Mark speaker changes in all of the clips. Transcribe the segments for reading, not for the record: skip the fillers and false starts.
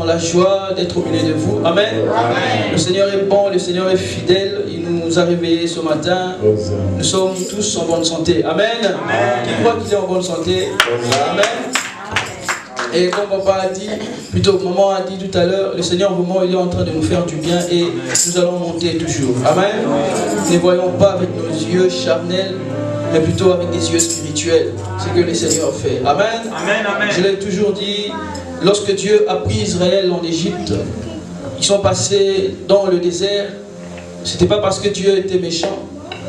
Speaker 1: La joie d'être au milieu de vous. Amen.
Speaker 2: Amen.
Speaker 1: Le Seigneur est bon, le Seigneur est fidèle. Il nous a réveillés ce matin. Nous sommes tous en bonne santé. Amen. Qui croit qu'il est en bonne santé? Amen. Et comme papa a dit, plutôt maman a dit tout à l'heure, le Seigneur vraiment il est en train de nous faire du bien et nous allons monter toujours. Amen. Ne voyons pas avec nos yeux charnels, mais plutôt avec des yeux spirituels. C'est ce que le Seigneur fait. Amen.
Speaker 2: Amen, amen.
Speaker 1: Je l'ai toujours dit, lorsque Dieu a pris Israël en Égypte, ils sont passés dans le désert. Ce n'était pas parce que Dieu était méchant,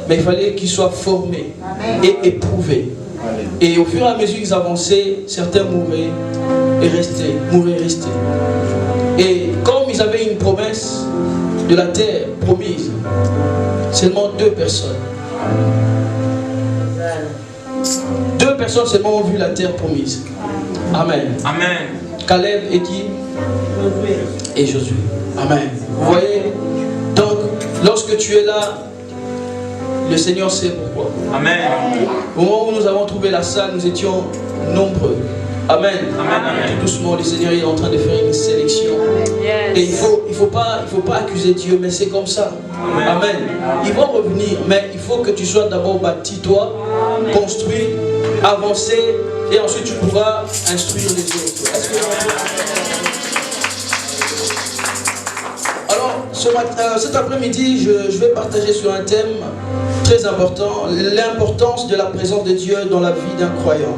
Speaker 1: mais il fallait qu'ils soient formés et éprouvés. Et au fur et à mesure qu'ils avançaient, certains mouraient et restaient, Et comme ils avaient une promesse de la terre promise, seulement 2 personnes. 2 personnes seulement ont vu la terre promise. Amen.
Speaker 2: Amen.
Speaker 1: Caleb et qui? Et Josué. Amen. Vous voyez? Donc, lorsque tu es là, le Seigneur sait pourquoi.
Speaker 2: Amen.
Speaker 1: Au moment où nous avons trouvé la salle, nous étions nombreux. Amen.
Speaker 2: Amen, amen.
Speaker 1: Tout doucement, le Seigneur est en train de faire une sélection. Et il faut pas accuser Dieu, mais c'est comme ça. Amen. Ils vont revenir, mais il faut que tu sois d'abord bâti, toi, construit, avancé, et ensuite tu pourras instruire les autres. Alors, cet après-midi, je vais partager sur un thème très important, l'importance de la présence de Dieu dans la vie d'un croyant.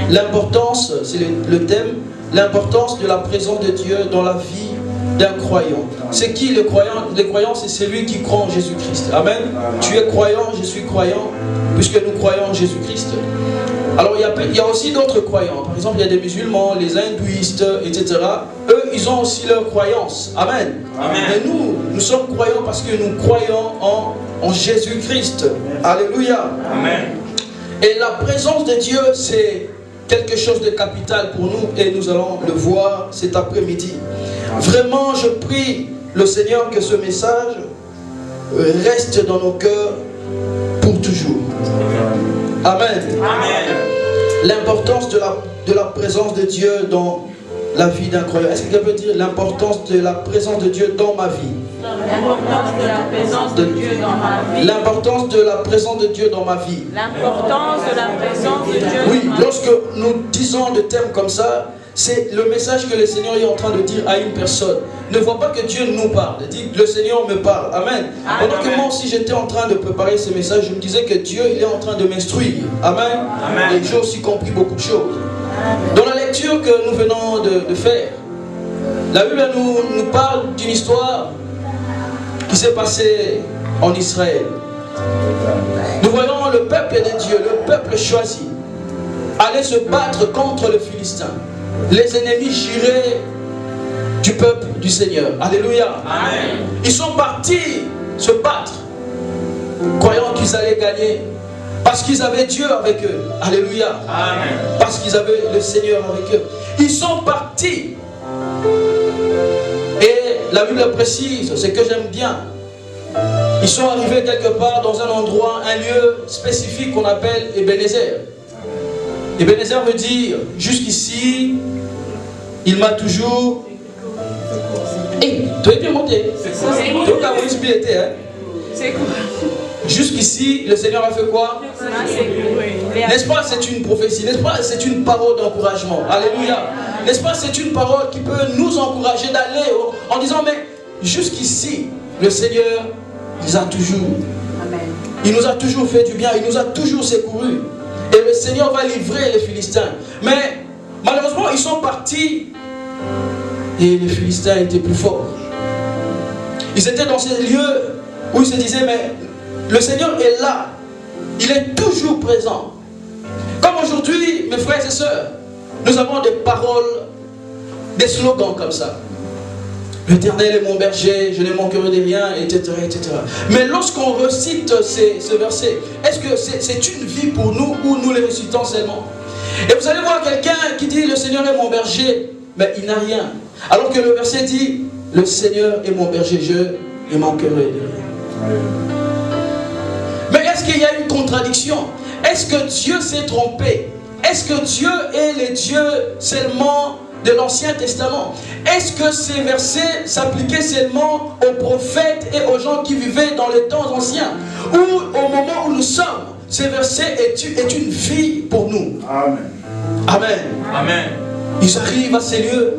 Speaker 1: L'importance, c'est le thème, l'importance de la présence de Dieu dans la vie d'un croyant. C'est qui le croyant? Le croyant, c'est celui qui croit en Jésus-Christ. Amen. Tu es croyant, je suis croyant, puisque nous croyons en Jésus-Christ. Alors il y a aussi d'autres croyants. Par exemple, il y a des musulmans, les hindouistes, etc. Eux, ils ont aussi leur croyance. Amen.
Speaker 2: Amen.
Speaker 1: Mais nous sommes croyants parce que nous croyons en Jésus-Christ. Alléluia.
Speaker 2: Amen.
Speaker 1: Et la présence de Dieu, c'est quelque chose de capital pour nous et nous allons le voir cet après-midi. Vraiment, je prie le Seigneur que ce message reste dans nos cœurs pour toujours. Amen.
Speaker 2: Amen.
Speaker 1: L'importance de la présence de Dieu dans la vie d'un croyant. Est-ce que quelqu'un peut dire l'importance de la présence de Dieu dans ma vie?
Speaker 3: L'importance de la présence de Dieu dans ma vie.
Speaker 1: L'importance de la présence de Dieu dans ma vie.
Speaker 3: L'importance de la présence de Dieu
Speaker 1: Oui,
Speaker 3: dans ma vie.
Speaker 1: lorsque nous disons des thèmes comme ça, c'est le message que le Seigneur est en train de dire à une personne. Ne vois pas que Dieu nous parle. Dit le Seigneur me parle. Amen. Pendant que moi aussi j'étais en train de préparer ce message, je me disais que Dieu il est en train de m'instruire. Amen.
Speaker 2: Amen.
Speaker 1: Et j'ai aussi compris beaucoup de choses. Dans la lecture que nous venons de faire, la Bible nous parle d'une histoire qui s'est passée en Israël. Nous voyons le peuple de Dieu, le peuple choisi, aller se battre contre le Philistin, les ennemis jurés du peuple du Seigneur. Alléluia.
Speaker 2: Amen.
Speaker 1: Ils sont partis se battre, croyant qu'ils allaient gagner, parce qu'ils avaient Dieu avec eux. Alléluia.
Speaker 2: Amen.
Speaker 1: Parce qu'ils avaient le Seigneur avec eux. Ils sont partis. Et la Bible précise, ce que j'aime bien. Ils sont arrivés quelque part dans un endroit, un lieu spécifique qu'on appelle Ebenezer. Ebenezer veut dire, jusqu'ici, il m'a toujours... Hey, tu es bien monté.
Speaker 3: C'est quoi?
Speaker 1: Jusqu'ici, le Seigneur a fait quoi? N'est-ce pas, c'est une prophétie? N'est-ce pas, c'est une parole d'encouragement? Alléluia. N'est-ce pas, c'est une parole qui peut nous encourager d'aller en disant, mais jusqu'ici, le Seigneur nous a toujours. Il nous a toujours fait du bien, il nous a toujours secourus. Et le Seigneur va livrer les Philistins. Mais malheureusement, ils sont partis et les Philistins étaient plus forts. Ils étaient dans ces lieux où ils se disaient, mais le Seigneur est là. Il est toujours présent. Comme aujourd'hui, mes frères et sœurs, nous avons des paroles, des slogans comme ça. L'Éternel est mon berger, je ne manquerai de rien, etc., etc. Mais lorsqu'on recite ce verset, est-ce que c'est une vie pour nous ou nous les récitons seulement? Et vous allez voir quelqu'un qui dit le Seigneur est mon berger, mais il n'a rien. Alors que le verset dit le Seigneur est mon berger, je ne manquerai de rien. Mais est-ce qu'il y a une contradiction? Est-ce que Dieu s'est trompé? Est-ce que Dieu est le Dieu seulement de l'Ancien Testament. Est-ce que ces versets s'appliquaient seulement aux prophètes et aux gens qui vivaient dans les temps anciens? Ou au moment où nous sommes, ces versets est une vie pour nous?
Speaker 2: Amen.
Speaker 1: Amen.
Speaker 3: Amen.
Speaker 1: Ils arrivent à ces lieux.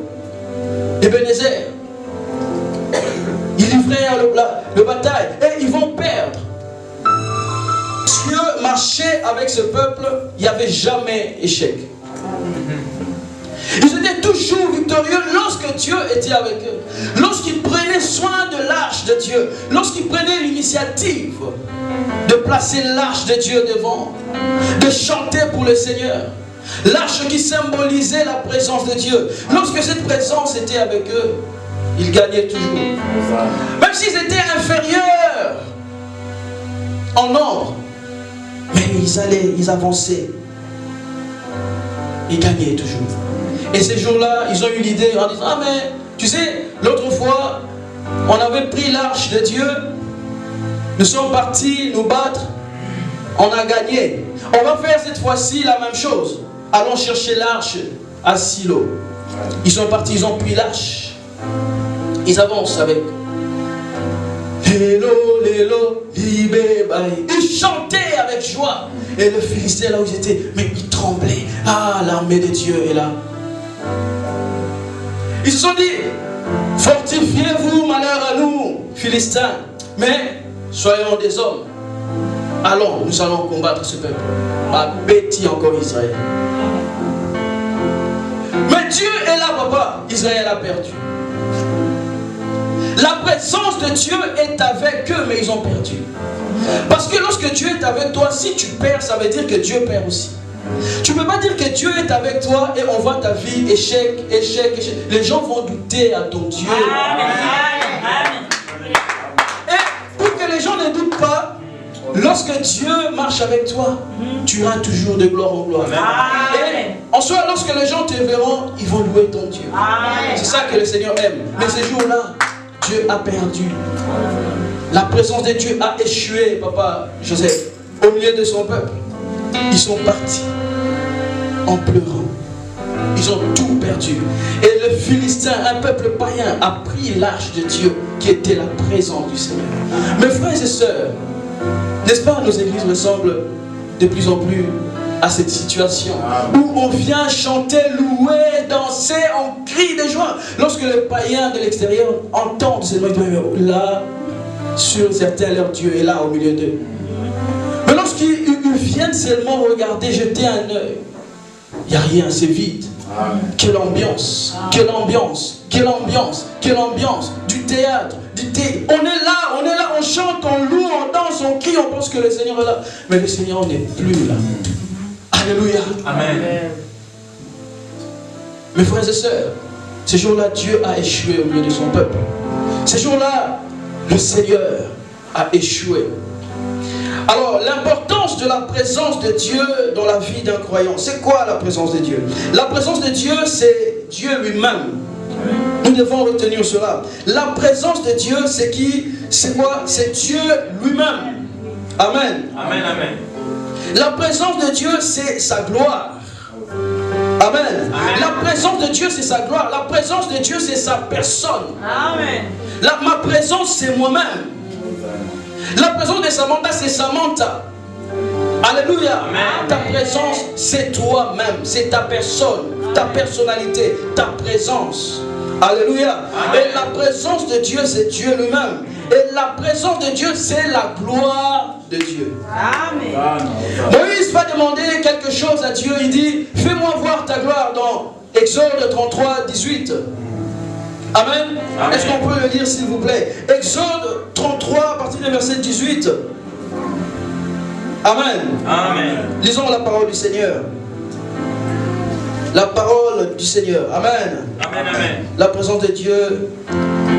Speaker 1: Ebenezer. Ils livrèrent le bataille et ils vont perdre. Dieu marchait avec ce peuple, il n'y avait jamais échec. Ils étaient toujours victorieux lorsque Dieu était avec eux. Lorsqu'ils prenaient soin de l'arche de Dieu. Lorsqu'ils prenaient l'initiative de placer l'arche de Dieu devant. De chanter pour le Seigneur. L'arche qui symbolisait la présence de Dieu. Lorsque cette présence était avec eux, ils gagnaient toujours. Même s'ils étaient inférieurs en nombre. Mais ils avançaient. Ils gagnaient toujours. Et ces jours-là, ils ont eu l'idée en disant, ah mais, tu sais, l'autre fois, on avait pris l'arche de Dieu, nous sommes partis nous battre, on a gagné. On va faire cette fois-ci la même chose. Allons chercher l'arche à Silo. Ils sont partis, ils ont pris l'arche. Ils avancent avec. Lélo, lélo, libé, baï. Ils chantaient avec joie. Et le Philistin, là où ils étaient, mais ils tremblaient. Ah, l'armée de Dieu est là. Ils se sont dit, fortifiez-vous, malheur à nous, Philistins. Mais soyons des hommes. Allons, nous allons combattre ce peuple. Ah, bêtis encore Israël. Mais Dieu est là, papa. Israël a perdu. La présence de Dieu est avec eux, mais ils ont perdu. Parce que lorsque Dieu est avec toi, si tu perds, ça veut dire que Dieu perd aussi. Tu ne peux pas dire que Dieu est avec toi et on voit ta vie échec, échec, échec. Les gens vont douter à ton Dieu. Et pour que les gens ne doutent pas, lorsque Dieu marche avec toi, tu iras toujours de gloire en gloire. Et en soi, lorsque les gens te verront, ils vont louer ton Dieu. C'est ça que le Seigneur aime. Mais ces jours-là, Dieu a perdu. La présence de Dieu a échoué, papa Joseph, au milieu de son peuple. Ils sont partis en pleurant. Ils ont tout perdu. Et le Philistin, un peuple païen, a pris l'arche de Dieu qui était la présence du Seigneur. Mes frères et sœurs, n'est-ce pas, nos églises ressemblent de plus en plus à cette situation où on vient chanter, louer, danser, on crie de joie. Lorsque les païens de l'extérieur entendent ces mots, là, sur certains, leur Dieu est là au milieu d'eux. Mais lorsqu'ils viennent seulement regarder, jeter un œil, il n'y a rien, c'est vide. Quelle ambiance, quelle ambiance, quelle ambiance, quelle ambiance, du théâtre, on est là, on chante, on loue, on danse, on crie, on pense que le Seigneur est là. Mais le Seigneur n'est plus là. Alléluia.
Speaker 3: Amen.
Speaker 1: Mes frères et sœurs, ces jours-là, Dieu a échoué au milieu de son peuple. Ces jours-là, le Seigneur a échoué. Alors, l'importance de la présence de Dieu dans la vie d'un croyant, c'est quoi la présence de Dieu? La présence de Dieu, c'est Dieu lui-même. Nous devons retenir cela. La présence de Dieu, c'est qui? C'est quoi? C'est Dieu lui-même. Amen.
Speaker 3: Amen, amen.
Speaker 1: La présence de Dieu, c'est sa gloire. Amen. Amen. La présence de Dieu, c'est sa gloire. La présence de Dieu, c'est sa personne.
Speaker 3: Amen.
Speaker 1: Ma présence, c'est moi-même. La présence de Samantha, c'est Samantha. Alléluia.
Speaker 3: Amen.
Speaker 1: Ta présence, c'est toi-même. C'est ta personne, ta personnalité, ta présence. Alléluia.
Speaker 3: Amen.
Speaker 1: Et la présence de Dieu, c'est Dieu lui-même. Et la présence de Dieu, c'est la gloire de Dieu.
Speaker 3: Amen.
Speaker 1: Moïse va demander quelque chose à Dieu. Il dit, fais-moi voir ta gloire dans Exode 33, 18. Amen. Amen. Est-ce qu'on peut le lire s'il vous plaît? Exode 33 à partir du verset 18. Amen.
Speaker 3: Amen.
Speaker 1: Lisons la parole du Seigneur. La parole du Seigneur. Amen.
Speaker 3: Amen, amen.
Speaker 1: La présence de Dieu,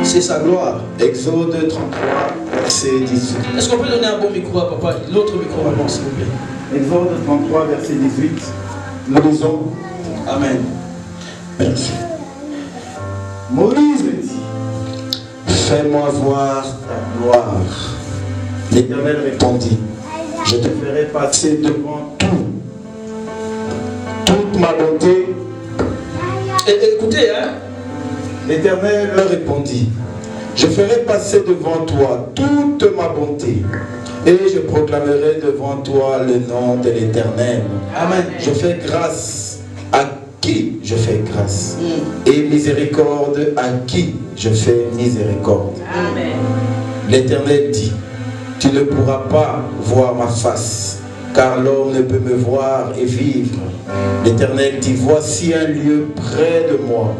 Speaker 1: c'est sa gloire.
Speaker 2: Exode 33, verset 18.
Speaker 1: Est-ce qu'on peut donner un bon micro à papa? L'autre micro à moi, s'il vous plaît.
Speaker 2: Exode 33, verset 18. Nous lisons.
Speaker 1: Amen.
Speaker 2: Merci. Moïse dit, fais-moi voir ta gloire. L'Éternel répondit, je te ferai passer devant toute ma bonté
Speaker 1: Écoutez, hein.
Speaker 2: L'Éternel leur répondit, je ferai passer devant toi toute ma bonté, et je proclamerai devant toi le nom de l'Éternel.
Speaker 1: Amen.
Speaker 2: Je fais grâce à qui je fais grâce, et miséricorde à qui je fais miséricorde.
Speaker 3: Amen.
Speaker 2: L'Éternel dit, tu ne pourras pas voir ma face, car l'homme ne peut me voir et vivre. L'Éternel dit, voici un lieu près de moi.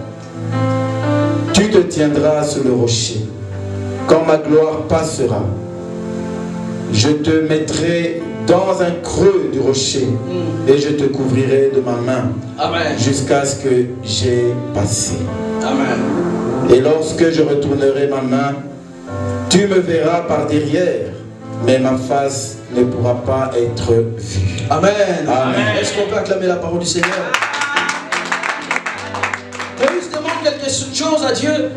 Speaker 2: Tu te tiendras sur le rocher. Quand ma gloire passera, je te mettrai dans un creux du rocher et je te couvrirai de ma main.
Speaker 1: Amen.
Speaker 2: Jusqu'à ce que j'ai passé.
Speaker 1: Amen.
Speaker 2: Et lorsque je retournerai ma main, tu me verras par derrière, mais ma face ne pourra pas être vue.
Speaker 1: Amen.
Speaker 2: Amen.
Speaker 1: Est-ce qu'on peut acclamer la parole du Seigneur? Moïse demande quelque chose à Dieu.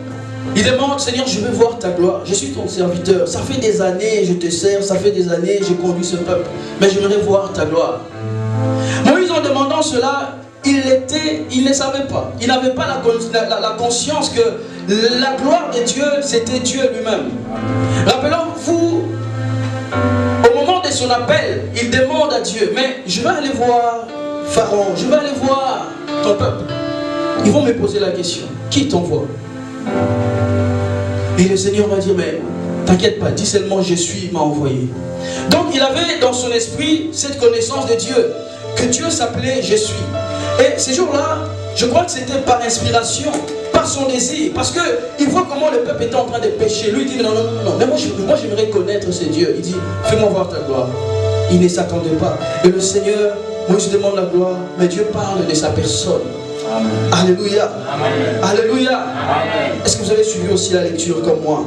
Speaker 1: Il demande, Seigneur, je veux voir ta gloire. Je suis ton serviteur. Ça fait des années, je te sers. Ça fait des années, je conduis ce peuple. Mais j'aimerais voir ta gloire. Moïse, en demandant cela, il ne savait pas. Il n'avait pas la conscience que la gloire de Dieu, c'était Dieu lui-même. Rappelons-vous, au moment de son appel, il demande à Dieu, mais je vais aller voir Pharaon, je vais aller voir ton peuple. Ils vont me poser la question, qui t'envoie? Et le Seigneur va dire, mais t'inquiète pas, dis seulement je suis, m'a envoyé. Donc il avait dans son esprit cette connaissance de Dieu, que Dieu s'appelait je suis. Et ces jours-là, je crois que c'était par inspiration, par son désir, parce qu'il voit comment le peuple était en train de pécher. Lui il dit, non, non, non, non, mais moi j'aimerais connaître ce Dieu. Il dit, fais-moi voir ta gloire. Il ne s'attendait pas. Et le Seigneur, Moïse demande la gloire, mais Dieu parle de sa personne. Amen. Alléluia. Amen. Alléluia. Est-ce que vous avez suivi aussi la lecture comme moi?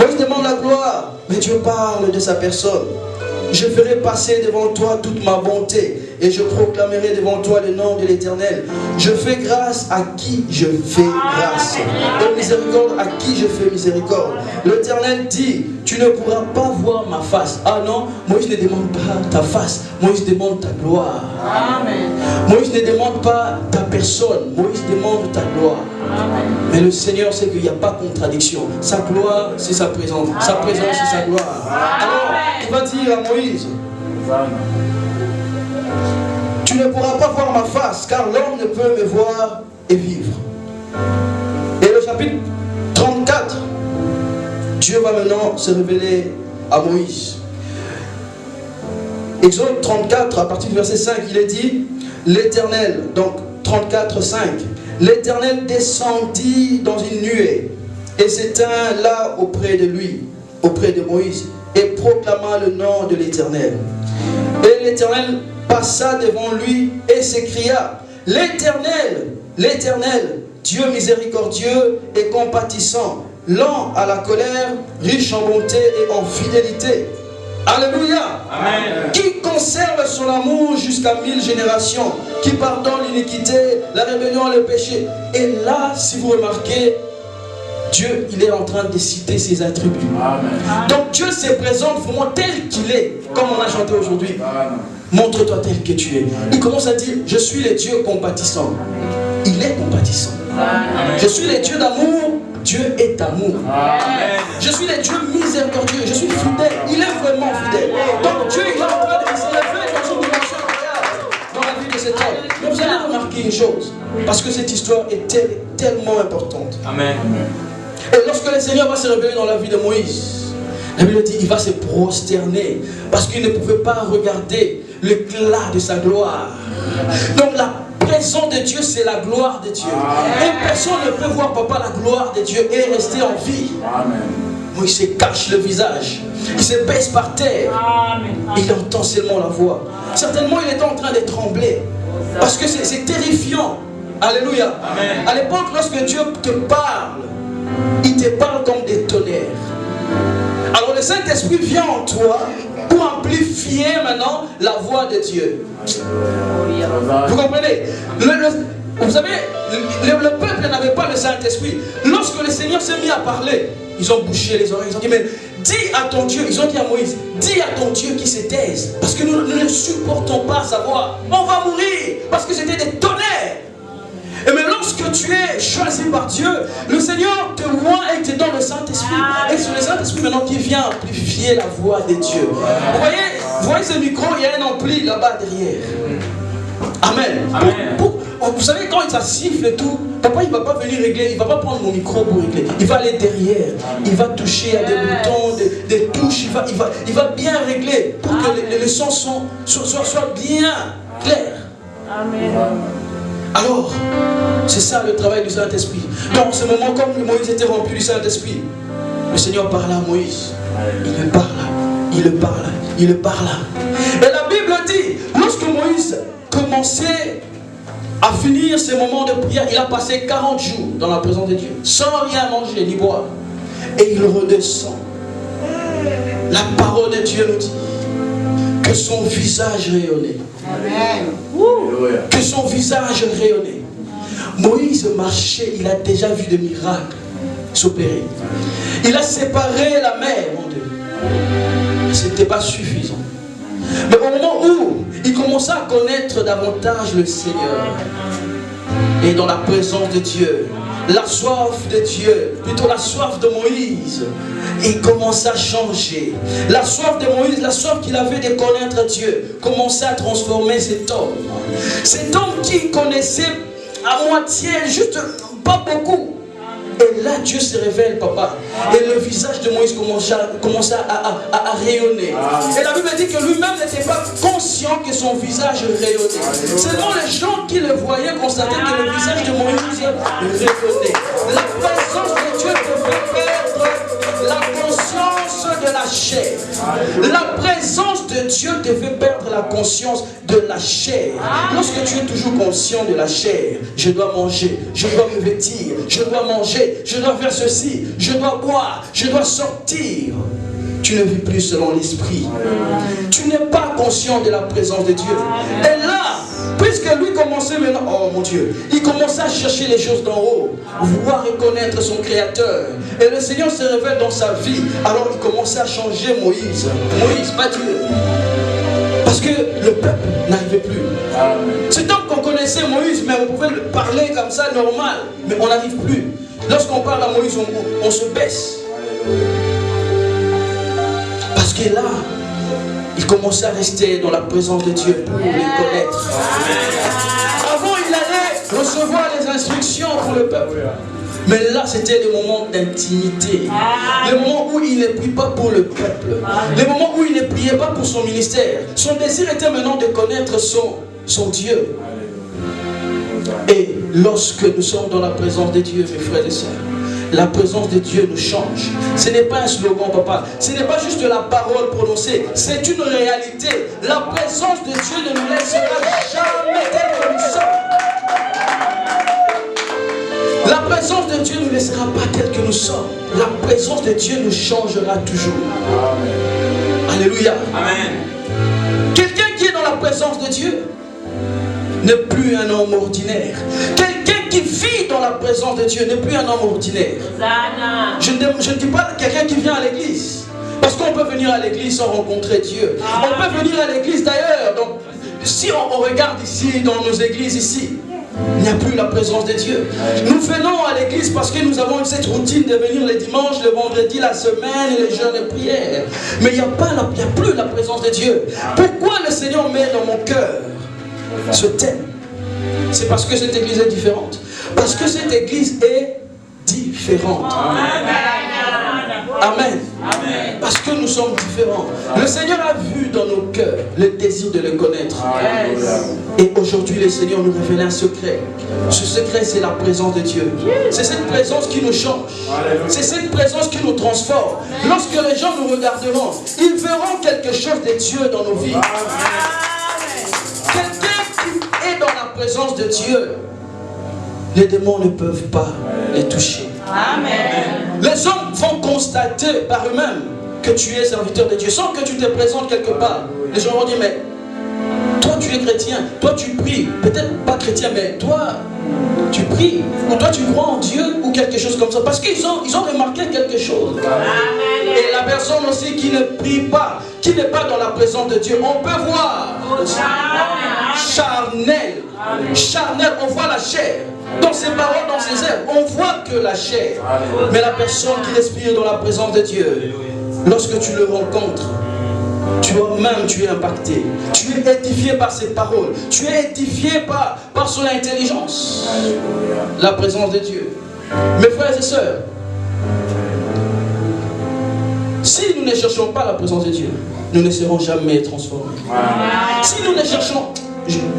Speaker 1: Moïse demande la gloire, mais Dieu parle de sa personne. Je ferai passer devant toi toute ma bonté et je proclamerai devant toi le nom de l'Éternel. Je fais grâce à qui je fais grâce, et miséricorde à qui je fais miséricorde. L'Éternel dit, tu ne pourras pas voir ma face. Ah non, Moïse ne demande pas ta face, Moïse demande ta gloire. Amen. Moïse ne demande pas ta personne, Moïse demande ta gloire. Amen. Mais le Seigneur sait qu'il n'y a pas de contradiction. Sa gloire, c'est sa présence. Sa présence, c'est sa gloire. Alors, il va dire à Moïse, tu ne pourras pas voir ma face, car l'homme ne peut me voir et vivre. Et le chapitre 34, Dieu va maintenant se révéler à Moïse. Exode 34, à partir du verset 5, il est dit, l'Éternel, donc 34, 5, l'Éternel descendit dans une nuée et s'éteint là auprès de lui, auprès de Moïse, et proclama le nom de l'Éternel. Et l'Éternel passa devant lui et s'écria, l'Éternel, l'Éternel, Dieu miséricordieux et compatissant, lent à la colère, riche en bonté et en fidélité. Alléluia. Amen. Qui conserve son amour jusqu'à 1000 générations, qui pardonne l'iniquité, la rébellion et le péché. Et là, si vous remarquez, Dieu, il est en train de citer ses attributs. Amen. Donc Dieu se présente vraiment tel qu'il est, comme on a chanté aujourd'hui. Montre-toi tel que tu es. Il commence à dire, je suis le Dieu compatissant. Il est compatissant. Amen. Je suis le Dieu d'amour. Dieu est amour. Amen. Je suis le Dieu miséricordieux. Je suis fidèle. Il est vraiment fidèle. Donc Dieu il est en train de s'élever dans une dimension incroyable dans la vie de cet homme. Mais vous allez remarquer une chose, parce que cette histoire est tellement importante. Amen. Et lorsque le Seigneur va se révéler dans la vie de Moïse, la Bible dit qu'il va se prosterner parce qu'il ne pouvait pas regarder l'éclat de sa gloire. Donc la présence de Dieu, c'est la gloire de Dieu. Et personne ne peut voir papa la gloire de Dieu et rester en vie. Amen. Moïse se cache le visage, il se baisse par terre. Amen. Il entend seulement la voix. Certainement il était en train de trembler parce que c'est terrifiant. Alléluia. Amen. À l'époque, lorsque Dieu te parle, il te parle comme des tonnerres. Alors le Saint-Esprit vient en toi pour amplifier maintenant la voix de Dieu. Vous comprenez? Vous savez, le peuple n'avait pas le Saint-Esprit. Lorsque le Seigneur s'est mis à parler, ils ont bouché les oreilles, ils ont dit, mais dis à ton Dieu, ils ont dit à Moïse, dis à ton Dieu qu'il se taise, parce que nous ne supportons pas sa voix. On va mourir, parce que c'était des tonnerres. Et mais lorsque tu es choisi par Dieu, le Seigneur te voit et te donne le Saint-Esprit. Et c'est le Saint-Esprit maintenant qui vient amplifier la voix de Dieu. Vous voyez ce micro, il y a un ampli là-bas derrière. Amen. Vous savez, quand ça siffle et tout, papa il ne va pas venir régler, il ne va pas prendre mon micro pour régler. Il va aller derrière, il va toucher à des boutons, des touches, il va bien régler pour que les sons soient bien clairs. Amen. Alors, c'est ça le travail du Saint-Esprit. Donc, en ce moment, comme Moïse était rempli du Saint-Esprit, le Seigneur parla à Moïse. Il le parla, il le parla, il le parla. Et la Bible dit, lorsque Moïse commençait à finir ses moments de prière, il a passé 40 jours dans la présence de Dieu, sans rien manger ni boire. Et il redescend. La parole de Dieu nous dit que son visage rayonnait. Amen. Que son visage rayonnait. Moïse marchait, il a déjà vu des miracles s'opérer. Il a séparé la mer, mon Dieu. Mais ce n'était pas suffisant. Mais au moment où il commença à connaître davantage le Seigneur, et dans la présence de Dieu, la soif de Dieu, plutôt la soif de Moïse, il commença à changer. La soif de Moïse, la soif qu'il avait de connaître Dieu, commençait à transformer cet homme. Cet homme qui connaissait à moitié, juste pas beaucoup. Et là, Dieu se révèle, papa. Et le visage de Moïse commença à rayonner. Et la Bible dit que lui-même n'était pas conscient que son visage rayonnait. Seulement les gens qui le voyaient constataient que le visage de Moïse rayonnait. La présence de Dieu devait perdre la conscience de la chair. La présence de Dieu devait perdre la conscience de la chair. Lorsque tu es toujours conscient de la chair, je dois manger, je dois me vêtir, je dois manger, je dois faire ceci, je dois boire, je dois sortir. Tu ne vis plus selon l'esprit. Tu n'es pas conscient de la présence de Dieu. Et là, puisque lui commençait maintenant, oh mon Dieu, il commençait à chercher les choses d'en haut, vouloir reconnaître son Créateur. Et le Seigneur se révèle dans sa vie. Alors il commençait à changer Moïse. Moïse, pas Dieu. Parce que le peuple n'arrivait plus. C'est tant qu'on connaissait Moïse, mais on pouvait le parler comme ça, normal. Mais on n'arrive plus. Lorsqu'on parle à Moïse, on se baisse. Parce que là, il commençait à rester dans la présence de Dieu pour les connaître. Avant, il allait recevoir les instructions pour le peuple. Mais là, c'était le moment d'intimité. Le moment où il ne prie pas pour le peuple. Le moment où il ne priait pas pour son ministère. Son désir était maintenant de connaître son Dieu. Et lorsque nous sommes dans la présence de Dieu, mes frères et sœurs, la présence de Dieu nous change. Ce n'est pas un slogan, papa. Ce n'est pas juste la parole prononcée. C'est une réalité. La présence de Dieu ne nous laissera jamais tels que nous sommes. La présence de Dieu ne nous laissera pas tels que nous sommes. La présence de Dieu nous changera toujours. Amen. Alléluia. Amen. Quelqu'un qui est dans la présence de Dieu n'est plus un homme ordinaire. Quelqu'un qui vit dans la présence de Dieu n'est plus un homme ordinaire. Je ne dis pas quelqu'un qui vient à l'église. Parce qu'on peut venir à l'église sans rencontrer Dieu. On peut venir à l'église d'ailleurs. Donc, si on regarde ici, dans nos églises ici, il n'y a plus la présence de Dieu. Nous venons à l'église parce que nous avons cette routine de venir les dimanches, le vendredi, la semaine, les jeûnes et prières. Mais il n'y a plus la présence de Dieu. Pourquoi le Seigneur met dans mon cœur ce thème? C'est parce que cette église est différente. Parce que cette église est différente. Amen. Amen. Parce que nous sommes différents. Le Seigneur a vu dans nos cœurs le désir de le connaître. Et aujourd'hui, le Seigneur nous révèle un secret. Ce secret, c'est la présence de Dieu. C'est cette présence qui nous change. C'est cette présence qui nous transforme. Lorsque les gens nous regarderont, ils verront quelque chose de Dieu dans nos vies. Quelqu'un qui est dans la présence de Dieu, les démons ne peuvent pas les toucher. Amen. Les hommes vont constater par eux-mêmes que tu es serviteur de Dieu. Sans que tu te présentes quelque part, les gens vont dire, mais toi toi tu es chrétien, toi tu pries, peut-être pas chrétien, mais toi tu pries, ou toi tu crois en Dieu, ou quelque chose comme ça, parce qu'ils ont remarqué quelque chose. Et la personne aussi qui ne prie pas, qui n'est pas dans la présence de Dieu, on peut voir charnel, charnel, on voit la chair. Dans ses paroles, dans ses œuvres, on voit que la chair. Mais la personne qui respire dans la présence de Dieu, lorsque tu le rencontres, toi-même tu es impacté. Tu es édifié par ses paroles. Tu es édifié par son intelligence. La présence de Dieu. Mes frères et sœurs, si nous ne cherchons pas la présence de Dieu, nous ne serons jamais transformés. Si nous ne cherchons...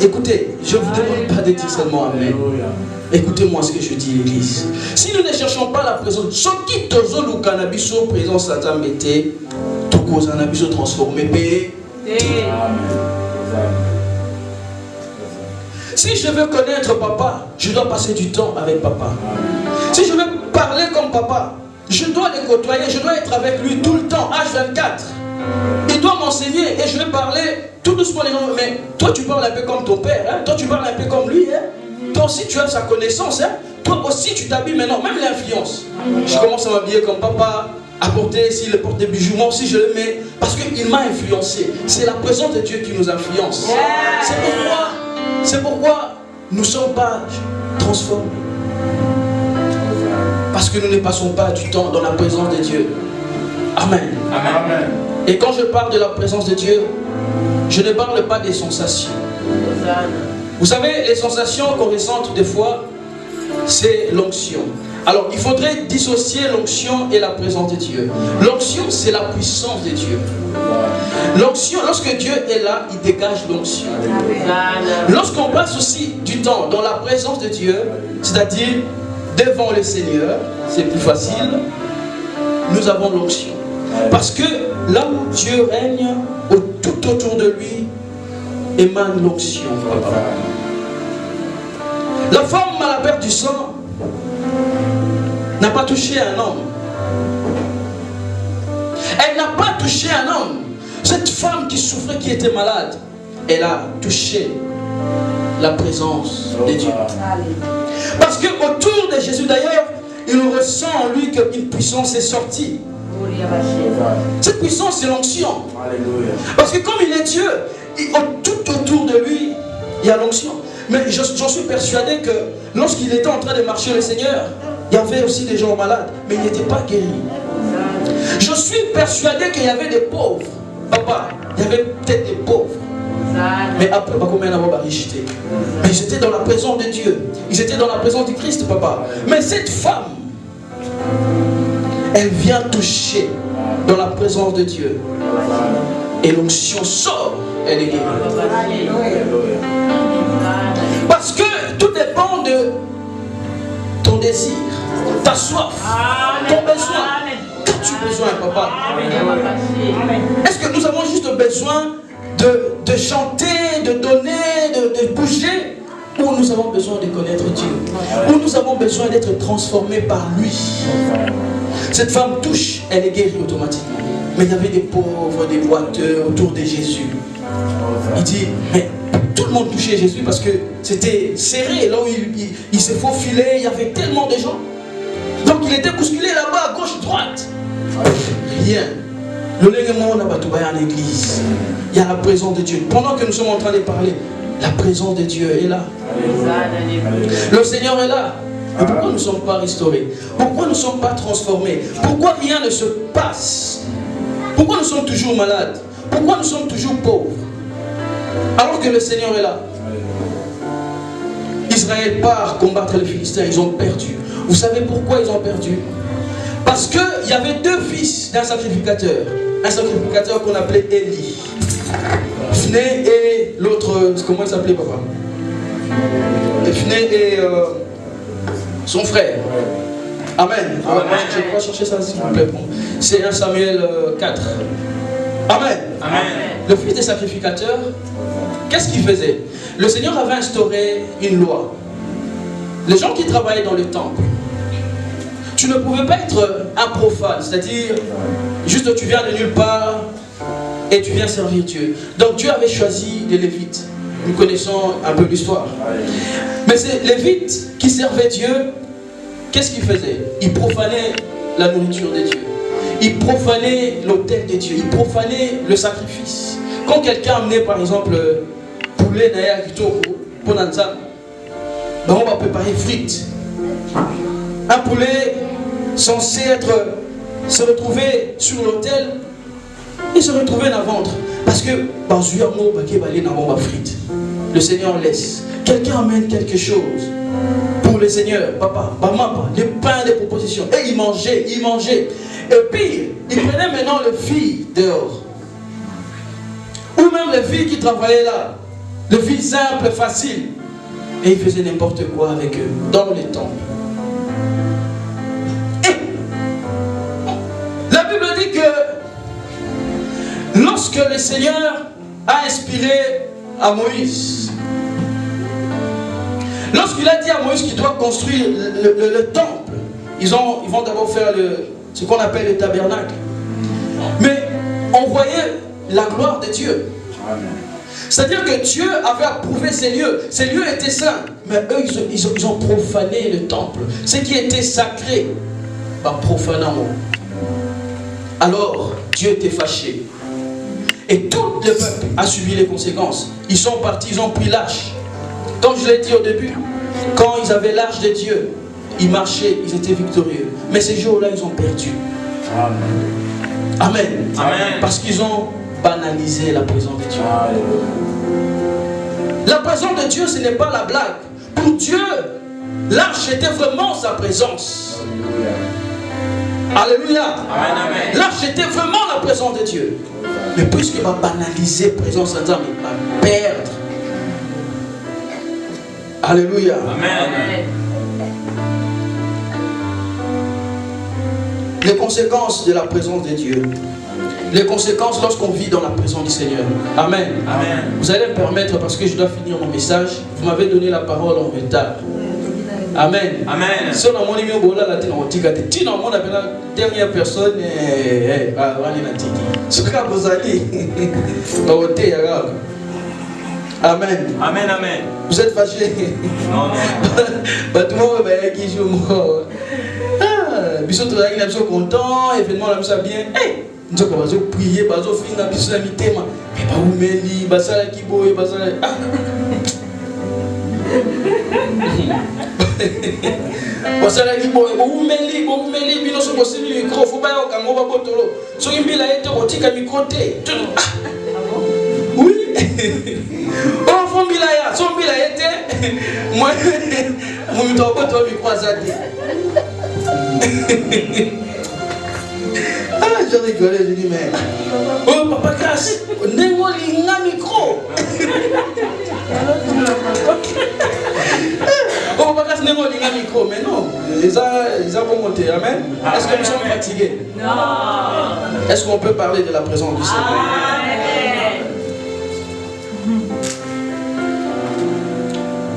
Speaker 1: Écoutez, je ne vous demande pas de dire seulement Amen. Écoutez-moi ce que je dis, l'église. Si nous ne cherchons pas la présence, ce qui tozo le cannabis au présence à t'embêter, tout cause cannabis au transformé. Si je veux connaître papa, je dois passer du temps avec papa. Si je veux parler comme papa, je dois le côtoyer, je dois être avec lui tout le temps, H24. Il doit m'enseigner et je vais parler tout doucement les gens. Mais toi tu parles un peu comme ton père, hein? Toi tu parles un peu comme lui, hein? Toi aussi tu as sa connaissance, hein? Toi aussi tu t'habilles maintenant, même l'influence. Je commence à m'habiller comme papa, à porter, s'il porte des bijoux, moi aussi je le mets, parce qu'il m'a influencé. C'est la présence de Dieu qui nous influence. C'est pourquoi nous ne sommes pas transformés. Parce que nous ne passons pas du temps dans la présence de Dieu. Amen. Amen. Et quand je parle de la présence de Dieu, je ne parle pas des sensations. Vous savez, les sensations qu'on ressent des fois, c'est l'onction. Alors, il faudrait dissocier l'onction et la présence de Dieu. L'onction, c'est la puissance de Dieu. L'onction, lorsque Dieu est là, il dégage l'onction. Lorsqu'on passe aussi du temps dans la présence de Dieu, c'est-à-dire devant le Seigneur, c'est plus facile, nous avons l'onction. Parce que là où Dieu règne, tout autour de lui, émane l'onction. La femme à la perte du sang n'a pas touché un homme. Elle n'a pas touché un homme. Cette femme qui souffrait, qui était malade, elle a touché la présence de Dieu. Parce que autour de Jésus, d'ailleurs, il ressent en lui qu'une puissance est sortie. Cette puissance, c'est l'onction. Parce que comme il est Dieu, tout autour de lui, il y a l'onction. Mais j'en suis persuadé que lorsqu'il était en train de marcher le Seigneur, il y avait aussi des gens malades, mais ils n'étaient pas guéris. Je suis persuadé qu'il y avait des pauvres. Papa, il y avait peut-être des pauvres. Mais après, pas combien d'avoir rejeté. Mais ils étaient dans la présence de Dieu. Ils étaient dans la présence du Christ, papa. Mais cette femme, elle vient toucher dans la présence de Dieu. Et l'onction sort, elle est guérie. Parce que tout dépend de ton désir, ta soif, ton besoin. Qu'as-tu besoin, papa? Est-ce que nous avons juste besoin de chanter, de donner, de bouger? Ou nous avons besoin de connaître Dieu? Ou nous avons besoin d'être transformés par lui? Cette femme touche, elle est guérie automatiquement. Mais il y avait des pauvres, des boiteux autour de Jésus. Il dit, mais tout le monde touchait Jésus parce que c'était serré. Là où il se faufilait, il y avait tellement de gens. Donc il était bousculé là-bas, à gauche, droite. Rien. Le lendemain, on a battu en église. Il y a la présence de Dieu. Pendant que nous sommes en train de parler, la présence de Dieu est là. Le Seigneur est là. Mais pourquoi nous ne sommes pas restaurés? Pourquoi nous ne sommes pas transformés? Pourquoi rien ne se passe? Pourquoi nous sommes toujours malades? Pourquoi nous sommes toujours pauvres? Alors que le Seigneur est là. Israël part combattre les Philistins, ils ont perdu. Vous savez pourquoi ils ont perdu? Parce qu'il y avait deux fils d'un sacrificateur. Un sacrificateur qu'on appelait Élie. Phné et l'autre, comment il s'appelait, papa? Phné et son frère. Amen. Amen. Je vais pas chercher ça s'il vous plaît. C'est 1 Samuel 4. Amen. Amen. Le fils des sacrificateurs, qu'est-ce qu'il faisait? Le Seigneur avait instauré une loi. Les gens qui travaillaient dans le temple, tu ne pouvais pas être un profane, c'est-à-dire juste tu viens de nulle part et tu viens servir Dieu. Donc Dieu avait choisi des Lévites. Nous connaissons un peu l'histoire. Mais c'est les Lévites qui servaient Dieu. Qu'est-ce qu'ils faisaient? Ils profanaient la nourriture de Dieu. Ils profanaient l'autel de Dieu. Ils profanaient le sacrifice. Quand quelqu'un amenait par exemple poulet naya kitoko pour Nanzam, ben on va préparer frites. Un poulet censé se retrouver sur l'autel, il se retrouvait dans le ventre. Parce que le Seigneur laisse. Quelqu'un amène quelque chose pour le Seigneur, papa, maman, des pains, des propositions. Et il mangeait, il mangeait. Et puis, il prenait maintenant les filles dehors. Ou même les filles qui travaillaient là. Les filles simples, faciles. Et il faisait n'importe quoi avec eux, dans les temples. Et la Bible dit que lorsque le Seigneur a inspiré à Moïse, lorsqu'il a dit à Moïse qu'il doit construire le temple, ils vont d'abord faire ce qu'on appelle le tabernacle. Mais on voyait la gloire de Dieu. C'est-à-dire que Dieu avait approuvé ces lieux. Ces lieux étaient saints. Mais eux, ils ont profané le temple. Ce qui était sacré, profanément. Alors, Dieu était fâché. Et tout le peuple a subi les conséquences. Ils sont partis, ils ont pris l'arche. Comme je l'ai dit au début, quand ils avaient l'arche de Dieu, ils marchaient, ils étaient victorieux. Mais ces jours-là, ils ont perdu. Amen. Amen. Amen. Parce qu'ils ont banalisé la présence de Dieu. La présence de Dieu, ce n'est pas la blague. Pour Dieu, l'arche était vraiment sa présence. Alléluia. L'arche était vraiment la présence de Dieu. Mais puisqu'il va banaliser la présence de Dieu, il va perdre. Alléluia. Amen. Les conséquences de la présence de Dieu. Les conséquences lorsqu'on vit dans la présence du Seigneur. Amen. Amen. Vous allez me permettre, parce que je dois finir mon message, vous m'avez donné la parole en retard. Amen. Amen. Si on a mon numéro là, la dernière personne, ce que vous allez. Amen. Amen. Amen. Vous êtes fâchés? Non, non. Tout le monde va qui joue moi. Ah, bisous, tout le monde est content, événement là, ça bien. Nous allons prier, nous allons finir bisous la mité, mais pas où meli, basala qui boye, basala. Basala qui boye, où meli, bino so possible micro, faut pas au kango ba botolo. So imbila ete otika micro te. Oui. Oh, faut milaya, so mbila ete. Moi, mon mito botolo micro azate. Ah, je rigolais, je dis, mais. Oh, papa casse, n'est-moi l'inga micro. Oh, papa casse, n'est-moi l'inga micro. Mais non, ils ont monté. Amen. Est-ce que nous sommes fatigués? Non. Est-ce qu'on peut parler de la présence du Seigneur?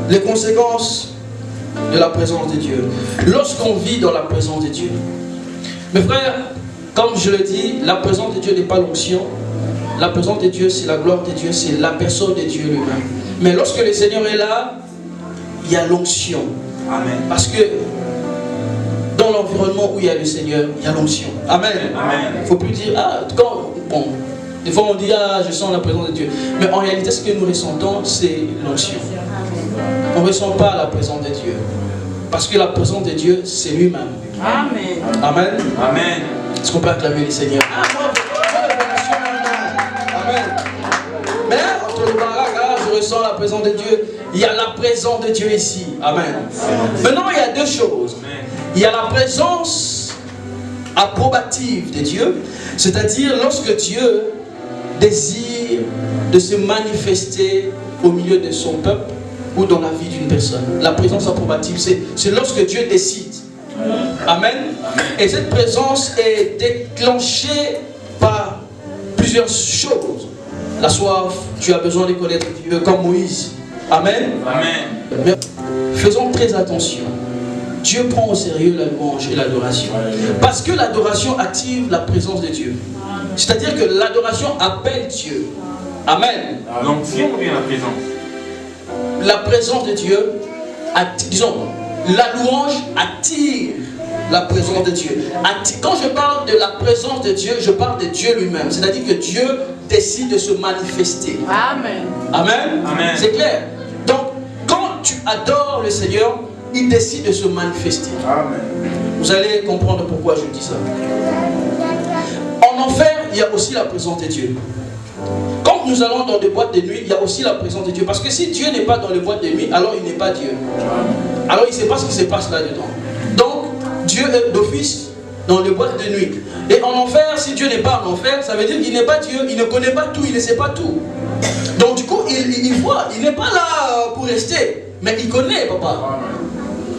Speaker 1: Les conséquences de la présence de Dieu. Lorsqu'on vit dans la présence de Dieu. Mes frères, comme je le dis, la présence de Dieu n'est pas l'onction. La présence de Dieu, c'est la gloire de Dieu, c'est la personne de Dieu lui-même. Mais lorsque le Seigneur est là, il y a l'onction. Amen. Parce que dans l'environnement où il y a le Seigneur, il y a l'onction. Amen. Il ne faut plus dire, des fois on dit, je sens la présence de Dieu. Mais en réalité, ce que nous ressentons, c'est l'onction. On ne ressent pas la présence de Dieu. Parce que la présence de Dieu, c'est lui-même. Amen. Amen. Amen. Est-ce qu'on peut acclamer le Seigneur? Amen. Mais entre le baraka, je ressens la présence de Dieu. Il y a la présence de Dieu ici. Amen. Maintenant, il y a deux choses. Il y a la présence approbative de Dieu. C'est-à-dire lorsque Dieu désire de se manifester au milieu de son peuple ou dans la vie d'une personne. La présence approbative, c'est lorsque Dieu décide. Amen. Et cette présence est déclenchée par plusieurs choses. La soif, tu as besoin de connaître Dieu comme Moïse. Amen. Amen. Mais faisons très attention. Dieu prend au sérieux la louange et l'adoration. Parce que l'adoration active la présence de Dieu. C'est-à-dire que l'adoration appelle Dieu. Amen.
Speaker 4: Donc, c'est bien la présence.
Speaker 1: la présence de Dieu, disons, la louange attire la présence de Dieu. Quand je parle de la présence de Dieu, je parle de Dieu lui-même. C'est-à-dire que Dieu décide de se manifester.
Speaker 3: Amen.
Speaker 1: Amen.
Speaker 4: Amen.
Speaker 1: C'est clair. Donc, quand tu adores le Seigneur, il décide de se manifester.
Speaker 4: Amen.
Speaker 1: Vous allez comprendre pourquoi je dis ça. En enfer, il y a aussi la présence de Dieu. Quand nous allons dans des boîtes de nuit, il y a aussi la présence de Dieu. Parce que si Dieu n'est pas dans les boîtes de nuit, alors il n'est pas Dieu. Alors il ne sait pas ce qui se passe là-dedans. Donc, Dieu est d'office dans les boîtes de nuit. Et en enfer, si Dieu n'est pas en enfer, ça veut dire qu'il n'est pas Dieu, il ne connaît pas tout, il ne sait pas tout. Donc du coup, il voit, il n'est pas là pour rester, mais il connaît, papa.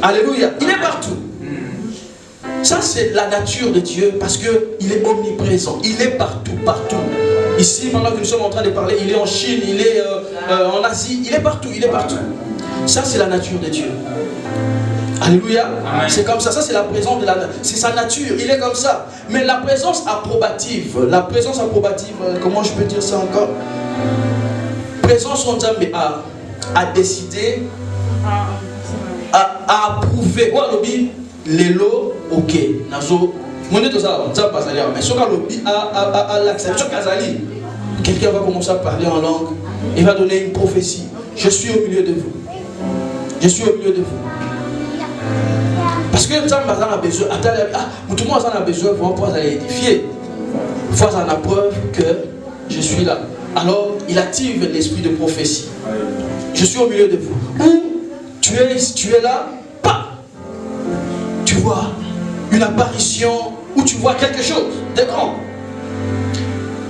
Speaker 1: Alléluia, il est partout. Ça, c'est la nature de Dieu parce qu'il est omniprésent, il est partout, partout. Ici, pendant que nous sommes en train de parler, il est en Chine, il est en Asie, il est partout, il est partout. Ça, c'est la nature de Dieu. Alléluia. C'est comme ça, ça c'est la présence de c'est sa nature, il est comme ça. Mais la présence approbative, comment je peux dire ça encore? Présence on a décidé, a approuvé. Ou lobby, l'élo, ok. Nazo, mon tout ça, ça passe à mais ce lobby a l'acceptation Kazali. Quelqu'un va commencer à parler en langue, il va donner une prophétie. Je suis au milieu de vous. Je suis au milieu de vous. Parce que tout le monde a besoin, tout le monde a besoin pour pouvoir édifier. Il faut avoir la preuve que je suis là. Alors, il active l'esprit de prophétie. Je suis au milieu de vous. Ou tu es là, pas. Tu vois une apparition, ou tu vois quelque chose de grand.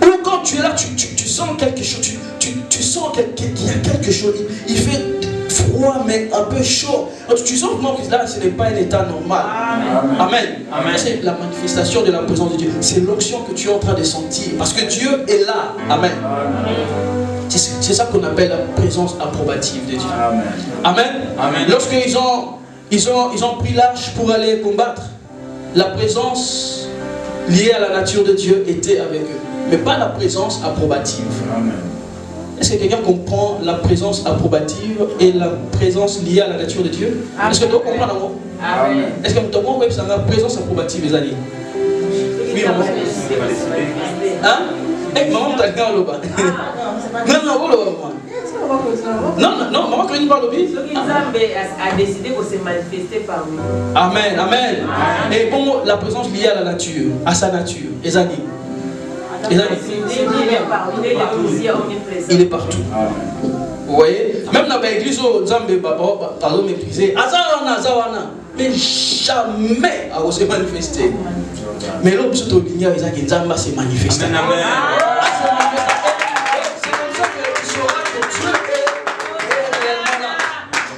Speaker 1: Ou quand tu es là, tu sens quelque chose, tu sens qu'il y a quelque chose. Il fait froid mais un peu chaud. Donc, tu sens vraiment que là ce n'est pas un état normal. Amen. Amen. C'est la manifestation de la présence de Dieu. C'est l'onction que tu es en train de sentir. Parce que Dieu est là. Amen. C'est ça qu'on appelle la présence approbative de Dieu. Amen. Amen. Amen. Lorsqu'ils ont pris l'arche pour aller combattre, la présence liée à la nature de Dieu était avec eux. Mais pas la présence approbative. Amen. Est-ce que quelqu'un comprend la présence approbative et la présence liée à la nature de Dieu? Est-ce que tu comprends d'abord? Est-ce que tu comprends que c'est la présence approbative, les amis? Oui, maman. Hein? Eh, maman, tu as quelqu'un là-bas. Non, maman, quand il parle au bide.
Speaker 3: a décidé de se manifester par lui.
Speaker 1: Amen, amen. Et bon, la présence liée à la nature, à sa nature, les amis. Il est partout. Vous voyez? Même dans l'église, pardon, méprisé. Mais jamais à se manifester. Mais l'homme se trouve qu'il y a des gens qui se manifestent. C'est comme ça que tu sauras que Dieu est réellement là.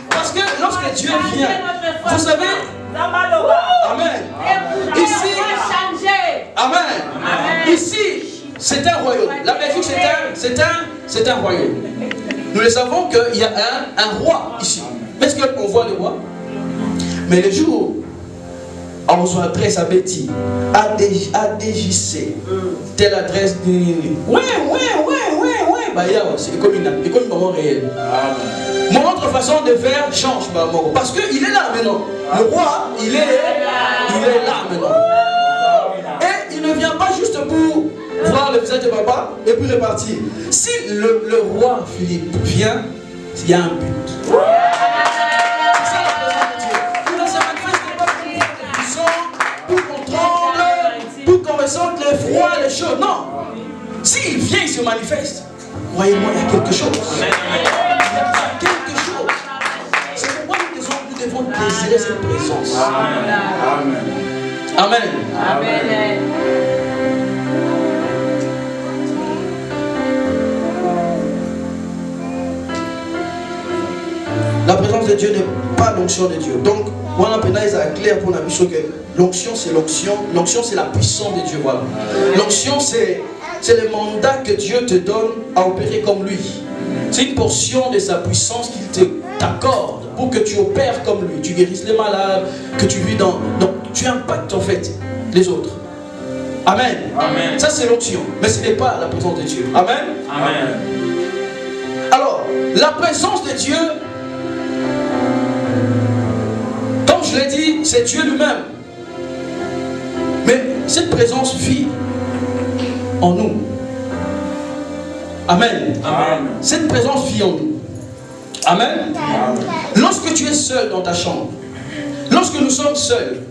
Speaker 1: Parce que lorsque Dieu vient, vous savez, amen. Ici, amen. Ici, c'est un royaume. La Belgique, c'est un royaume. Nous le savons qu'il y a un roi ici. Mais est-ce qu'on voit le roi? Mais le jour où on s'adresse à Betty, ADJC, telle adresse, ouais. Bah, c'est comme une maman réelle. Mon autre façon de faire change, parce qu'il est là maintenant. Le roi, il est là maintenant. Et il ne vient pas juste pour voir le visage de papa et puis repartir. Si le roi Philippe vient, il y a un but. C'est ça la présence de Dieu. Il ne se manifeste pas pour des puissants, pour qu'on tremble, pour qu'on ressente le froid, les choses. Non. S'il vient, il se manifeste. Croyez-moi, il y a quelque chose. Il y a quelque chose. C'est pourquoi nous devons désirer cette présence. Amen. Amen. Amen. La présence de Dieu n'est pas l'onction de Dieu. Donc, voilà, c'est clair pour la mission que l'onction, c'est l'onction. L'onction, c'est la puissance de Dieu. Voilà. L'onction, c'est le mandat que Dieu te donne à opérer comme lui. C'est une portion de sa puissance qu'il t'accorde pour que tu opères comme lui. Tu guérisses les malades, que tu vis dans... Donc, tu impactes en fait les autres. Amen. Amen. Ça, c'est l'onction. Mais ce n'est pas la présence de Dieu. Amen. Amen. Alors, la présence de Dieu je l'ai dit, c'est Dieu lui-même. Mais cette présence vit en nous. Amen.
Speaker 4: Amen.
Speaker 1: Cette présence vit en nous. Amen.
Speaker 4: Amen.
Speaker 1: Lorsque tu es seul dans ta chambre, lorsque nous sommes seuls,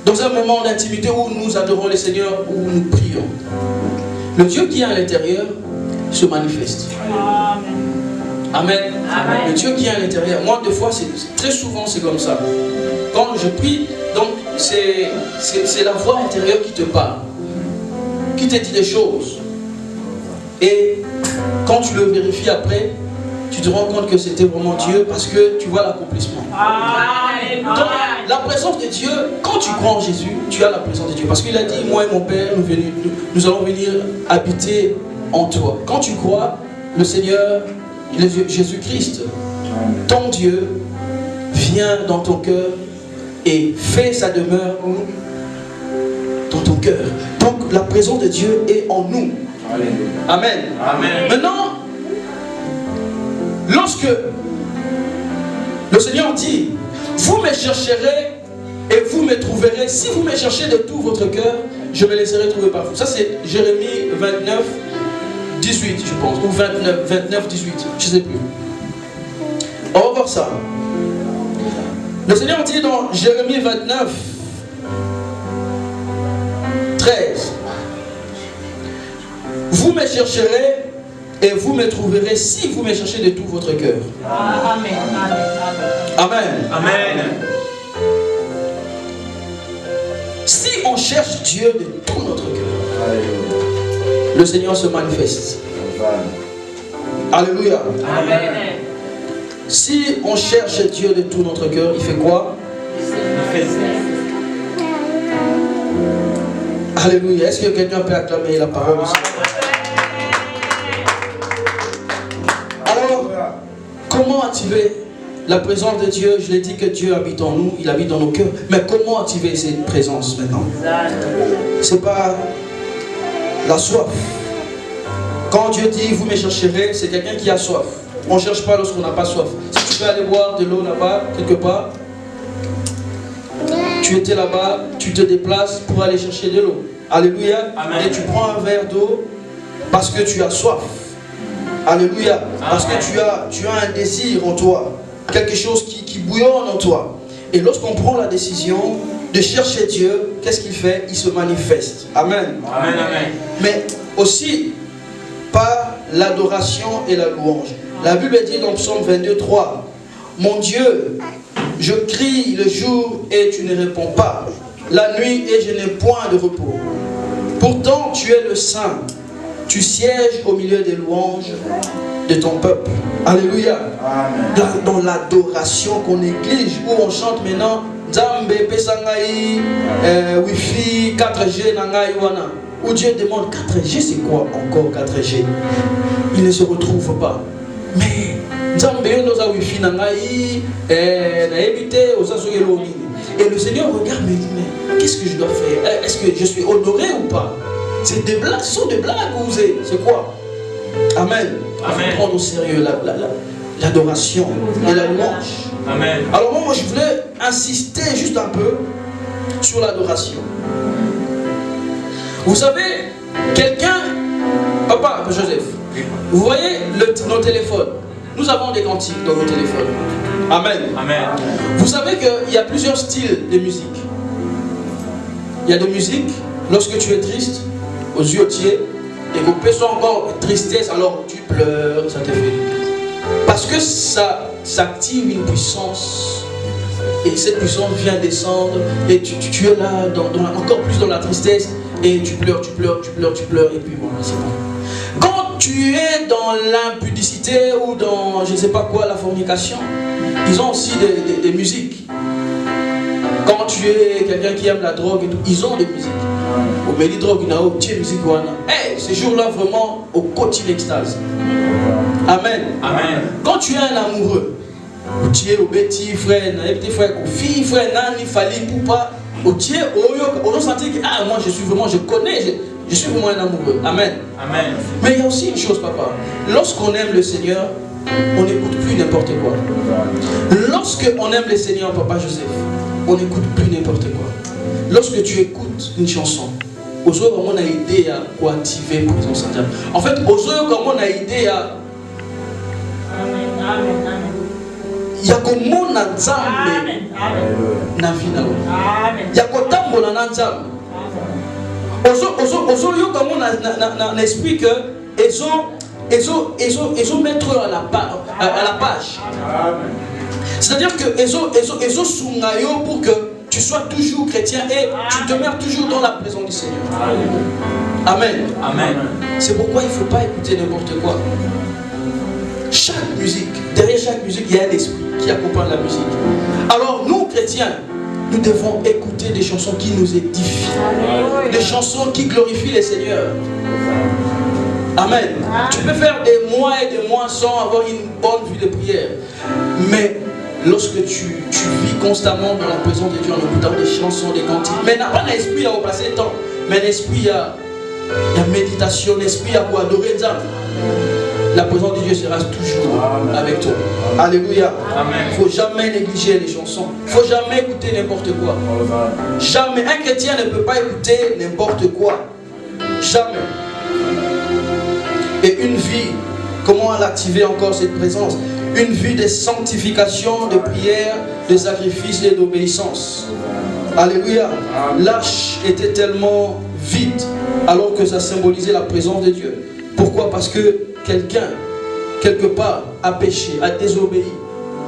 Speaker 1: dans un moment d'intimité où nous adorons le Seigneur, où nous prions, le Dieu qui est à l'intérieur se manifeste.
Speaker 3: Amen.
Speaker 1: Amen.
Speaker 3: Amen.
Speaker 1: Le Dieu qui est à l'intérieur. Moi, des fois, très souvent, c'est comme ça. Quand je prie, donc, c'est la voix intérieure qui te parle, qui te dit des choses. Et quand tu le vérifies après, tu te rends compte que c'était vraiment Dieu parce que tu vois l'accomplissement.
Speaker 3: Amen.
Speaker 1: Donc, la présence de Dieu, quand tu crois en Jésus, tu as la présence de Dieu. Parce qu'il a dit, moi et mon Père, nous allons venir habiter en toi. Quand tu crois, le Seigneur, Jésus-Christ, ton Dieu, vient dans ton cœur et fait sa demeure dans ton cœur. Donc la présence de Dieu est en nous. Amen.
Speaker 4: Amen.
Speaker 1: Maintenant, lorsque le Seigneur dit, vous me chercherez et vous me trouverez, si vous me cherchez de tout votre cœur, je me laisserai trouver par vous. Ça c'est Jérémie 29, 18 je pense, ou 29, 18, je ne sais plus. On va voir ça. Le Seigneur dit dans Jérémie 29, 13, vous me chercherez et vous me trouverez si vous me cherchez de tout votre cœur.
Speaker 3: Amen.
Speaker 1: Amen.
Speaker 4: Amen.
Speaker 1: Si on cherche Dieu de tout notre cœur, le Seigneur se manifeste. Alléluia.
Speaker 3: Amen.
Speaker 1: Si on cherche Dieu de tout notre cœur, il fait quoi? Alléluia. Est-ce que quelqu'un peut acclamer la parole? Alors, comment activer la présence de Dieu? Je l'ai dit que Dieu habite en nous, il habite dans nos cœurs. Mais comment activer cette présence maintenant? C'est pas la soif. Quand Dieu dit vous me chercherez, c'est quelqu'un qui a soif. On ne cherche pas lorsqu'on n'a pas soif. Si tu peux aller boire de l'eau là-bas, quelque part, tu étais là-bas, tu te déplaces pour aller chercher de l'eau. Alléluia.
Speaker 4: Amen.
Speaker 1: Et tu prends un verre d'eau parce que tu as soif. Alléluia. Parce que tu as un désir en toi. Quelque chose qui bouillonne en toi. Et lorsqu'on prend la décision de chercher Dieu, qu'est-ce qu'il fait? Il se manifeste. Amen.
Speaker 4: Amen. Amen.
Speaker 1: Mais aussi par l'adoration et la louange. La Bible dit dans Psaume 22, 3, mon Dieu, je crie le jour et tu ne réponds pas, la nuit et je n'ai point de repos. Pourtant tu es le Saint, tu sièges au milieu des louanges de ton peuple. Alléluia.
Speaker 4: Amen.
Speaker 1: Dans l'adoration qu'on néglige, où on chante maintenant Nzambe Pesangai, Wi-Fi, 4G Nangai Wana. Où Dieu demande 4G, c'est quoi encore 4G? Il ne se retrouve pas. Mais Nzambe Yonoza Wi-Fi Nangai, Naebite, Osasoyeloni. Et le Seigneur regarde et dit, mais qu'est-ce que je dois faire? Est-ce que je suis honoré ou pas? C'est des blagues, ce sont des blagues ou c'est quoi? Amen. Il faut prendre au sérieux l'adoration et la louange.
Speaker 4: Amen.
Speaker 1: Alors moi je voulais insister juste un peu sur l'adoration. Vous savez, quelqu'un, Papa Joseph, vous voyez nos téléphones. Nous avons des cantiques dans nos téléphones. Amen.
Speaker 4: Amen.
Speaker 1: Vous savez qu'il y a plusieurs styles de musique. Il y a des musiques, lorsque tu es triste, aux yeux tiers, et qu'on peut soit encore tristesse, alors tu pleures, ça te fait. Parce que ça active une puissance. Et cette puissance vient descendre, et tu es là, encore plus dans la tristesse, et tu pleures, et puis bon, c'est bon. Quand tu es dans l'impudicité ou dans, je ne sais pas quoi, la fornication, ils ont aussi des musiques. Quand tu es quelqu'un qui aime la drogue et tout, ils ont des musiques. Au Meli Drogue, il y a une musique. Ces jours-là, vraiment, au quotidien extase. Amen.
Speaker 4: Amen.
Speaker 1: Quand tu es un amoureux, tu es au petit frère, petit frère, fille, frère, nani, fali, poupa, tu es au senti que, moi je connais, je suis vraiment un amoureux. Amen.
Speaker 4: Amen.
Speaker 1: Mais il y a aussi une chose, papa. Lorsqu'on aime le Seigneur, on n'écoute plus n'importe quoi. lorsque on aime le Seigneur, Papa Joseph, on n'écoute plus n'importe quoi. Lorsque tu écoutes une chanson, aux autres, on a idée à quoi activer la présence de Dieu. En fait, aux autres, comme on a idée à. Il y a comme on a nzambe na vie na il y a comme tambola na nzambe. Aux autres, comme on a esprit que ils ont mettre à la page. C'est-à-dire que ils ont sungayo pour que tu sois toujours chrétien et tu demeures toujours dans la présence du Seigneur. Amen.
Speaker 4: Amen.
Speaker 1: C'est pourquoi il ne faut pas écouter n'importe quoi. Chaque musique, derrière chaque musique, il y a un esprit qui accompagne la musique. Alors nous, chrétiens, nous devons écouter des chansons qui nous édifient. Des chansons qui glorifient le Seigneur. Amen. Tu peux faire des mois et des mois sans avoir une bonne vie de prière. Mais lorsque tu vis constamment dans la présence de Dieu en écoutant des chansons, des cantiques, mais n'a pas l'esprit à passer le temps, mais l'esprit à méditation, l'esprit à pour adorer Dieu. La présence de Dieu sera toujours avec toi. Alléluia. Il ne faut jamais négliger les chansons. Il ne faut jamais écouter n'importe quoi. Jamais. Un chrétien ne peut pas écouter n'importe quoi. Jamais. Et une vie, comment l'activer encore cette présence? Une vie de sanctification, de prière, de sacrifice et d'obéissance. Alléluia. L'arche était tellement vide alors que ça symbolisait la présence de Dieu. Pourquoi? Parce que quelqu'un, quelque part, a péché, a désobéi,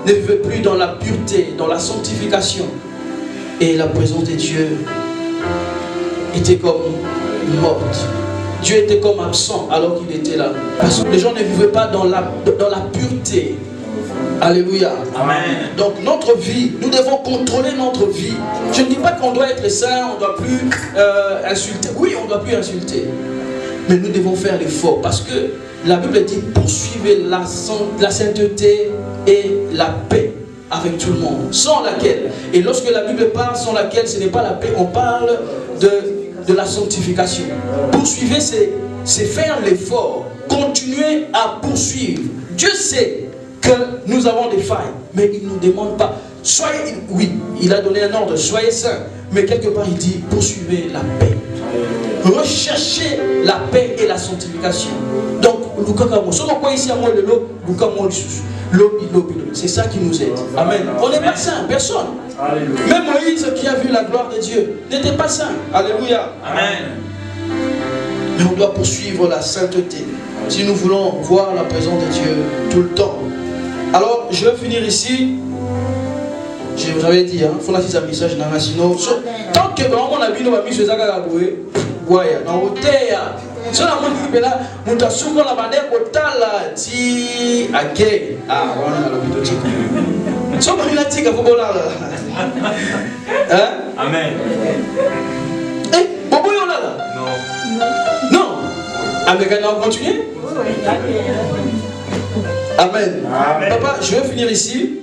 Speaker 1: ne vivait plus dans la pureté, dans la sanctification. Et la présence de Dieu était comme morte. Dieu était comme absent alors qu'il était là. Parce que les gens ne vivaient pas dans la pureté. Alléluia.
Speaker 4: Amen.
Speaker 1: Donc notre vie, nous devons contrôler notre vie. Je ne dis pas qu'on doit être saint, on ne doit plus insulter. Oui, on ne doit plus insulter. Mais nous devons faire l'effort parce que la Bible dit poursuivez la sainteté et la paix avec tout le monde. Sans laquelle, et lorsque la Bible parle sans laquelle, ce n'est pas la paix, on parle de la sanctification. Poursuivez, c'est faire l'effort. Continuez à poursuivre. Dieu sait que nous avons des failles, mais il ne nous demande pas. Soyez, oui, il a donné un ordre, soyez saints. Mais quelque part, il dit poursuivez la paix. Recherchez la paix et la sanctification. Donc, c'est ça qui nous aide. Amen. On n'est pas saint, personne. Alléluia. Même Moïse qui a vu la gloire de Dieu n'était pas saint. Alléluia.
Speaker 4: Amen.
Speaker 1: Mais on doit poursuivre la sainteté si nous voulons voir la présence de Dieu tout le temps. Alors, je vais finir ici. Je vous avais dit, il faut la un message dans la sinon. Tant que on a vu nos amis, je les ai gagés. Guaya, dans l'hôtel. Si on a dit là, on a souvent la bandère là, ti ake. Ah, on a l'habitude. Si on a dit que vous là. Hein?
Speaker 4: Amen.
Speaker 1: Eh, Bobo là? Non. Non. Avec on continue? Amen. Amen. Papa, je vais finir ici.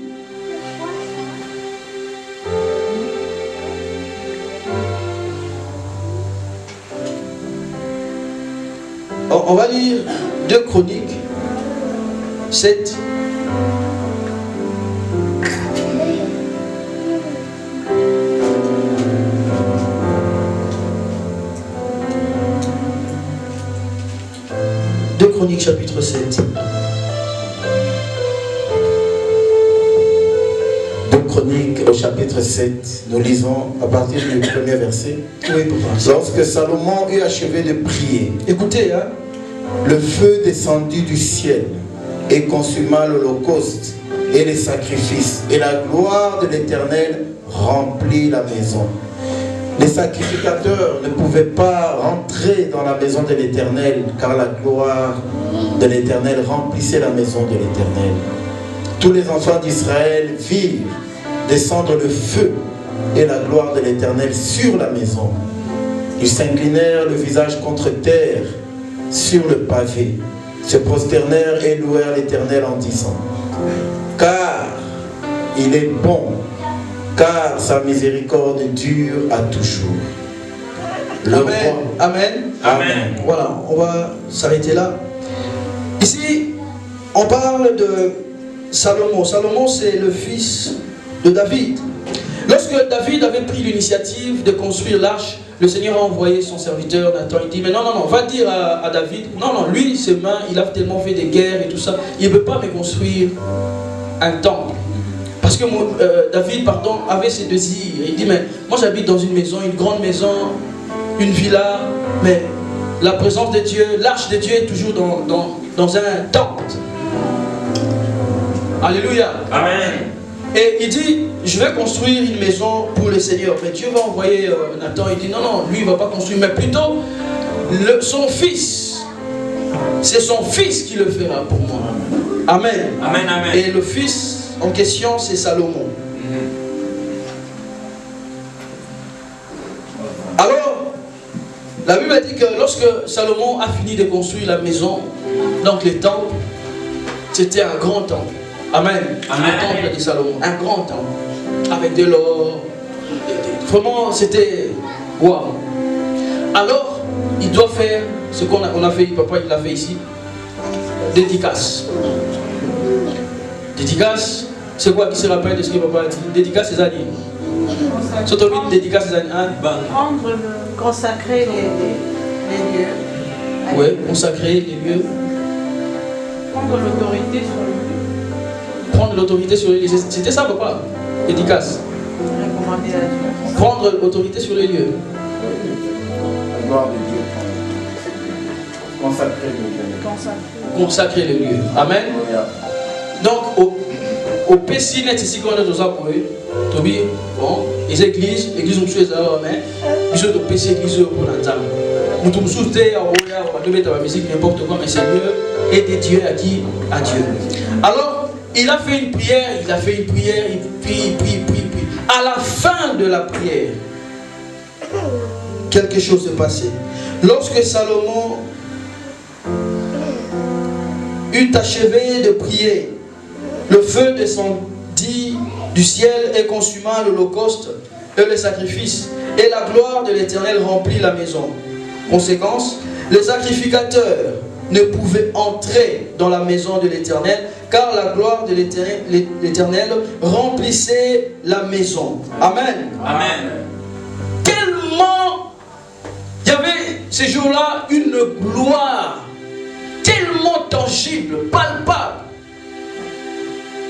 Speaker 1: On va lire 2 Chroniques 7. Chroniques chapitre 7.
Speaker 2: 2 Chroniques au chapitre 7, nous lisons à partir du premier verset.
Speaker 1: Oui, papa.
Speaker 2: Lorsque Salomon eut achevé de prier,
Speaker 1: écoutez, hein,
Speaker 2: le feu descendit du ciel et consuma l'holocauste et les sacrifices, et la gloire de l'Éternel remplit la maison. Les sacrificateurs ne pouvaient pas rentrer dans la maison de l'Éternel, car la gloire de l'Éternel remplissait la maison de l'Éternel. Tous les enfants d'Israël virent descendre le feu et la gloire de l'Éternel sur la maison. Ils s'inclinèrent le visage contre terre sur le pavé, se prosternèrent et louèrent l'Éternel en disant: car il est bon, car sa miséricorde dure à toujours.
Speaker 1: Amen. Amen.
Speaker 4: Amen.
Speaker 1: Voilà, on va s'arrêter là. Ici, on parle de Salomon. Salomon, c'est le fils de David. Lorsque David avait pris l'initiative de construire l'arche, le Seigneur a envoyé son serviteur Nathan. Il dit, mais non, va dire à David, non, lui, ses mains, il a tellement fait des guerres et tout ça, il ne peut pas me construire un temple. Parce que David, avait ses désirs. Il dit, mais moi j'habite dans une maison, une grande maison, une villa, mais la présence de Dieu, l'arche de Dieu est toujours dans un temple. Alléluia. Amen. Et il dit, je vais construire une maison pour le Seigneur. Mais Dieu va envoyer Nathan. Il dit, non, lui il ne va pas construire, mais plutôt son fils. C'est son fils qui le fera pour moi. Amen. Amen, amen. Et le fils en question, c'est Salomon. Alors, la Bible dit que lorsque Salomon a fini de construire la maison, donc le temple, c'était un grand temple. Amen. Amen. Le temple de Salomon, un grand temple, avec de l'or. Vraiment, c'était waouh. Alors, il doit faire ce qu'on a fait, papa il l'a fait ici, dédicace. Dédicace, c'est quoi qui se rappelle de ce que papa a dit? Dédicace, c'est Annie. Surtout dédicace, c'est Annie.
Speaker 3: Prendre, consacrer les lieux.
Speaker 1: Oui, consacrer les lieux.
Speaker 3: Prendre l'autorité sur les lieux.
Speaker 1: Prendre l'autorité sur les lieux. C'était ça, papa? Dédicace. Prendre l'autorité sur les lieux.
Speaker 2: La gloire de Dieu. Consacrer le lieu.
Speaker 1: Consacrer le lieu. Amen. Donc, au PC net ici, quand on est aux apôtres, Tobi, bon, les églises, nous sommes mais ils sont au PC, église pour l'ensemble. Nous sommes sous terre, on va la musique, n'importe quoi, mais c'est mieux aider Dieu à qui? À Dieu. Alors, il a fait une prière, il prie. À la fin de la prière, quelque chose s'est passé. Lorsque Salomon eut achevé de prier, le feu descendit du ciel et consuma l'holocauste et le sacrifice, et la gloire de l'Éternel remplit la maison. Conséquence, les sacrificateurs ne pouvaient entrer dans la maison de l'Éternel, car la gloire de l'Éternel remplissait la maison. Amen. Amen. Tellement, il y avait ces jours-là une gloire tellement tangible, palpable.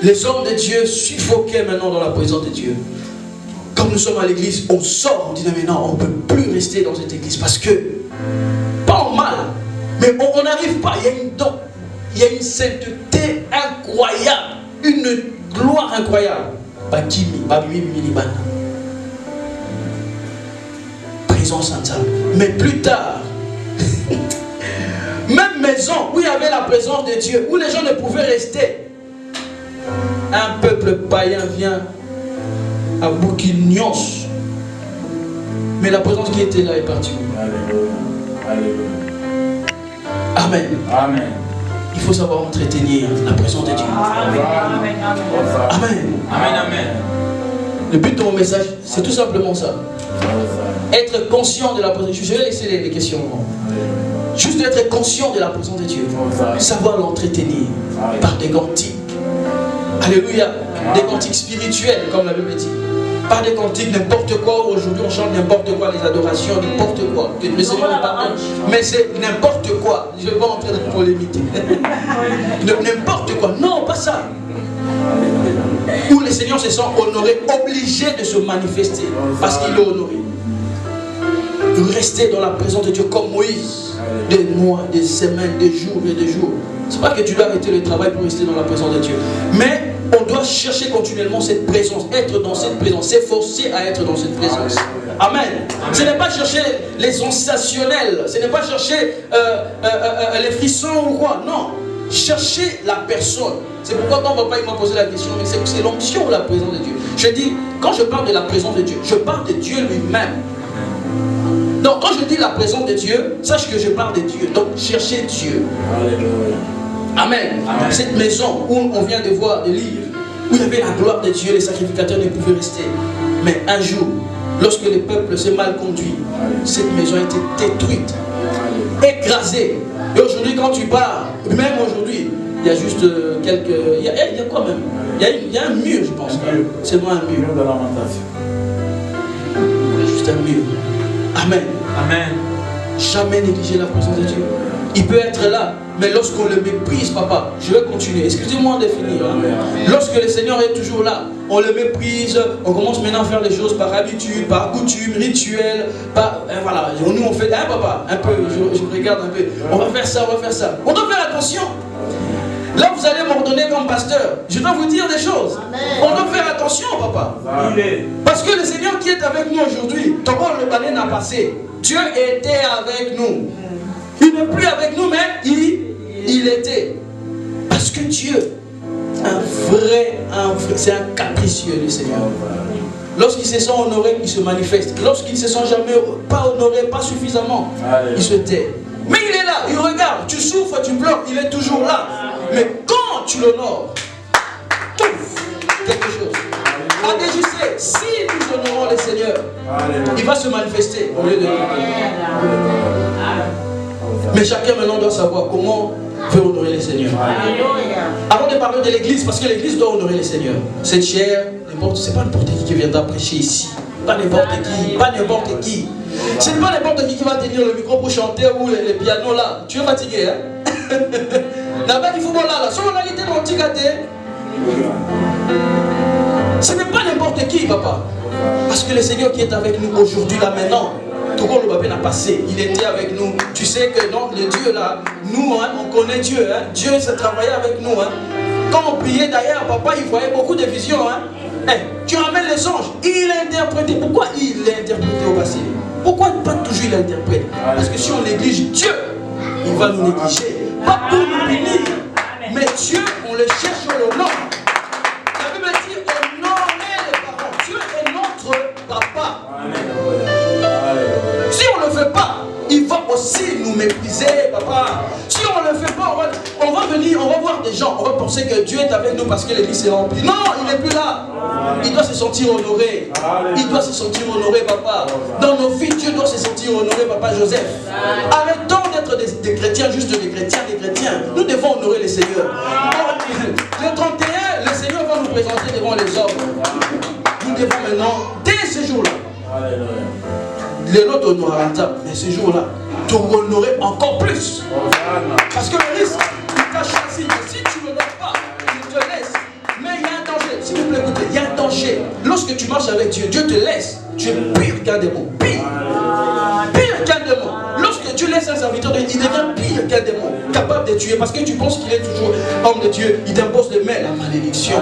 Speaker 1: Les hommes de Dieu suffoquaient maintenant dans la présence de Dieu. Quand nous sommes à l'église, on sort, on dit mais non, on ne peut plus rester dans cette église parce que, pas en mal, mais on n'arrive pas, il y a une sainteté incroyable, une gloire incroyable. Présence ensemble. Mais plus tard, même maison où il y avait la présence de Dieu, où les gens ne pouvaient rester, un peuple païen vient à Bourguignon, mais la présence qui était là est partie. Alléluia. Amen. Amen. Il faut savoir entretenir la présence de Dieu. Amen. Amen. Amen. Amen. Le but de mon message, c'est tout simplement ça. Être conscient de la présence de Dieu. Je vais laisser les questions. Juste être conscient de la présence de Dieu. Savoir l'entretenir par des cantiques. Alléluia. Des cantiques spirituels, comme la Bible dit. Pas des cantiques n'importe quoi. Aujourd'hui, on chante n'importe quoi, les adorations, n'importe quoi. Que le Seigneur nous pardonne. Mais c'est n'importe quoi. Je ne vais pas entrer dans une polémique. N'importe quoi. Non, pas ça. Où le Seigneur se sent honoré, obligé de se manifester parce qu'il est honoré. De rester dans la présence de Dieu comme Moïse. Des mois, des semaines, des jours et des jours. C'est pas que tu dois arrêter le travail pour rester dans la présence de Dieu. Mais on doit chercher continuellement cette présence, être dans cette présence, s'efforcer à être dans cette présence. Amen. Ce n'est pas chercher les sensationnels, ce n'est pas chercher les frissons ou quoi. Non, chercher la personne. C'est pourquoi quand papa m'a posé la question, mais c'est l'onction ou la présence de Dieu? Je dis, quand je parle de la présence de Dieu, je parle de Dieu lui-même. Donc quand je dis la présence de Dieu, sache que je parle de Dieu. Donc cherchez Dieu. Alléluia. Amen. Amen. Cette maison où on vient de voir, de lire, où il y avait la gloire de Dieu, les sacrificateurs ne pouvaient rester. Mais un jour, lorsque le peuple s'est mal conduit, cette maison a été détruite, écrasée. Et aujourd'hui, quand tu pars, même aujourd'hui, il y a juste quelques... Il y a quoi même? Il y a un mur, je pense. C'est moi un mur.
Speaker 4: de lamentation.
Speaker 1: Juste un mur. Amen.
Speaker 4: Amen.
Speaker 1: Jamais négliger la présence de Dieu. Il peut être là, mais lorsqu'on le méprise, papa, je vais continuer. Excusez-moi de finir. Hein. Lorsque le Seigneur est toujours là, on le méprise, on commence maintenant à faire les choses par habitude, par coutume, rituel, par... voilà, nous on fait... Hein papa, un peu, je regarde un peu. On va faire ça, on va faire ça. On doit faire attention. Là, vous allez m'ordonner comme pasteur. Je dois vous dire des choses. Amen. On doit faire attention, papa. Amen. Parce que le Seigneur qui est avec nous aujourd'hui, ton le balai n'a passé. Dieu était avec nous. Il n'est plus avec nous, mais il était. Parce que Dieu, c'est un capricieux, le Seigneur. Lorsqu'il se sent honoré, il se manifeste. Lorsqu'il ne se sent jamais pas honoré, pas suffisamment, il se tait. Mais il est là, il regarde, tu souffres, tu pleures, il est toujours là. Mais quand tu l'honores, quelque chose. ADJC, si nous honorons le Seigneur, il va se manifester au lieu de nous. Mais chacun maintenant doit savoir comment veut honorer le Seigneur. Avant de parler de l'église, parce que l'église doit honorer le Seigneur. Cette chair, c'est pas n'importe qui viendra prêcher ici. Pas n'importe qui, pas n'importe qui. Ce n'est pas n'importe qui va tenir le micro pour chanter ou les pianos là. Tu es fatigué, hein? Là-bas, il faut voir là. Sur la réalité, mon petit gâté. Ce n'est pas n'importe qui, papa. Parce que le Seigneur qui est avec nous aujourd'hui, là, maintenant, tout le monde n'a passé. Il était avec nous. Tu sais que non, le Dieu là, nous, hein, on connaît Dieu. Hein. Dieu s'est travaillé avec nous. Hein. Quand on priait d'ailleurs, papa, il voyait beaucoup de visions. Hein. Hey, tu ramènes les anges. Il a interprété. Pourquoi il l'a interprété au passé? Pourquoi pas toujours il interprète? Parce que si on néglige Dieu, il va nous négliger. Pas pour nous punir, mais Dieu, on le cherche, on le nomme. La Bible dit, honorer les parents. Dieu est notre papa. Si on ne le fait pas, il va aussi nous mépriser, papa. Si on ne le fait pas, on va venir, on va voir des gens, on va penser que Dieu est avec nous parce que l'église est remplie. Non, il n'est plus là. Il doit se sentir honoré. Il doit se sentir honoré, papa. Dans nos vies, Dieu doit se sentir honoré, papa Joseph. Arrêtons d'être des chrétiens, juste des chrétiens. Nous devons honorer le Seigneur. Le 31, le Seigneur va nous présenter devant les hommes. Nous devons maintenant, dès ce jour-là, les nôtres honorera, mais ce jour-là, te honorer encore plus. Parce que le risque, il t'a choisi. Si tu ne l'honores pas, il te laisse. Mais il y a un danger. S'il vous plaît, écoutez, il y a un danger. Lorsque tu marches avec Dieu, Dieu te laisse. Tu es pire qu'un démon. Pire. Pire qu'un démon. Lorsque Dieu laisse un serviteur, il devient pire qu'un démon. Capable de tuer. Parce que tu penses qu'il est toujours homme de Dieu. Il t'impose de mettre la malédiction.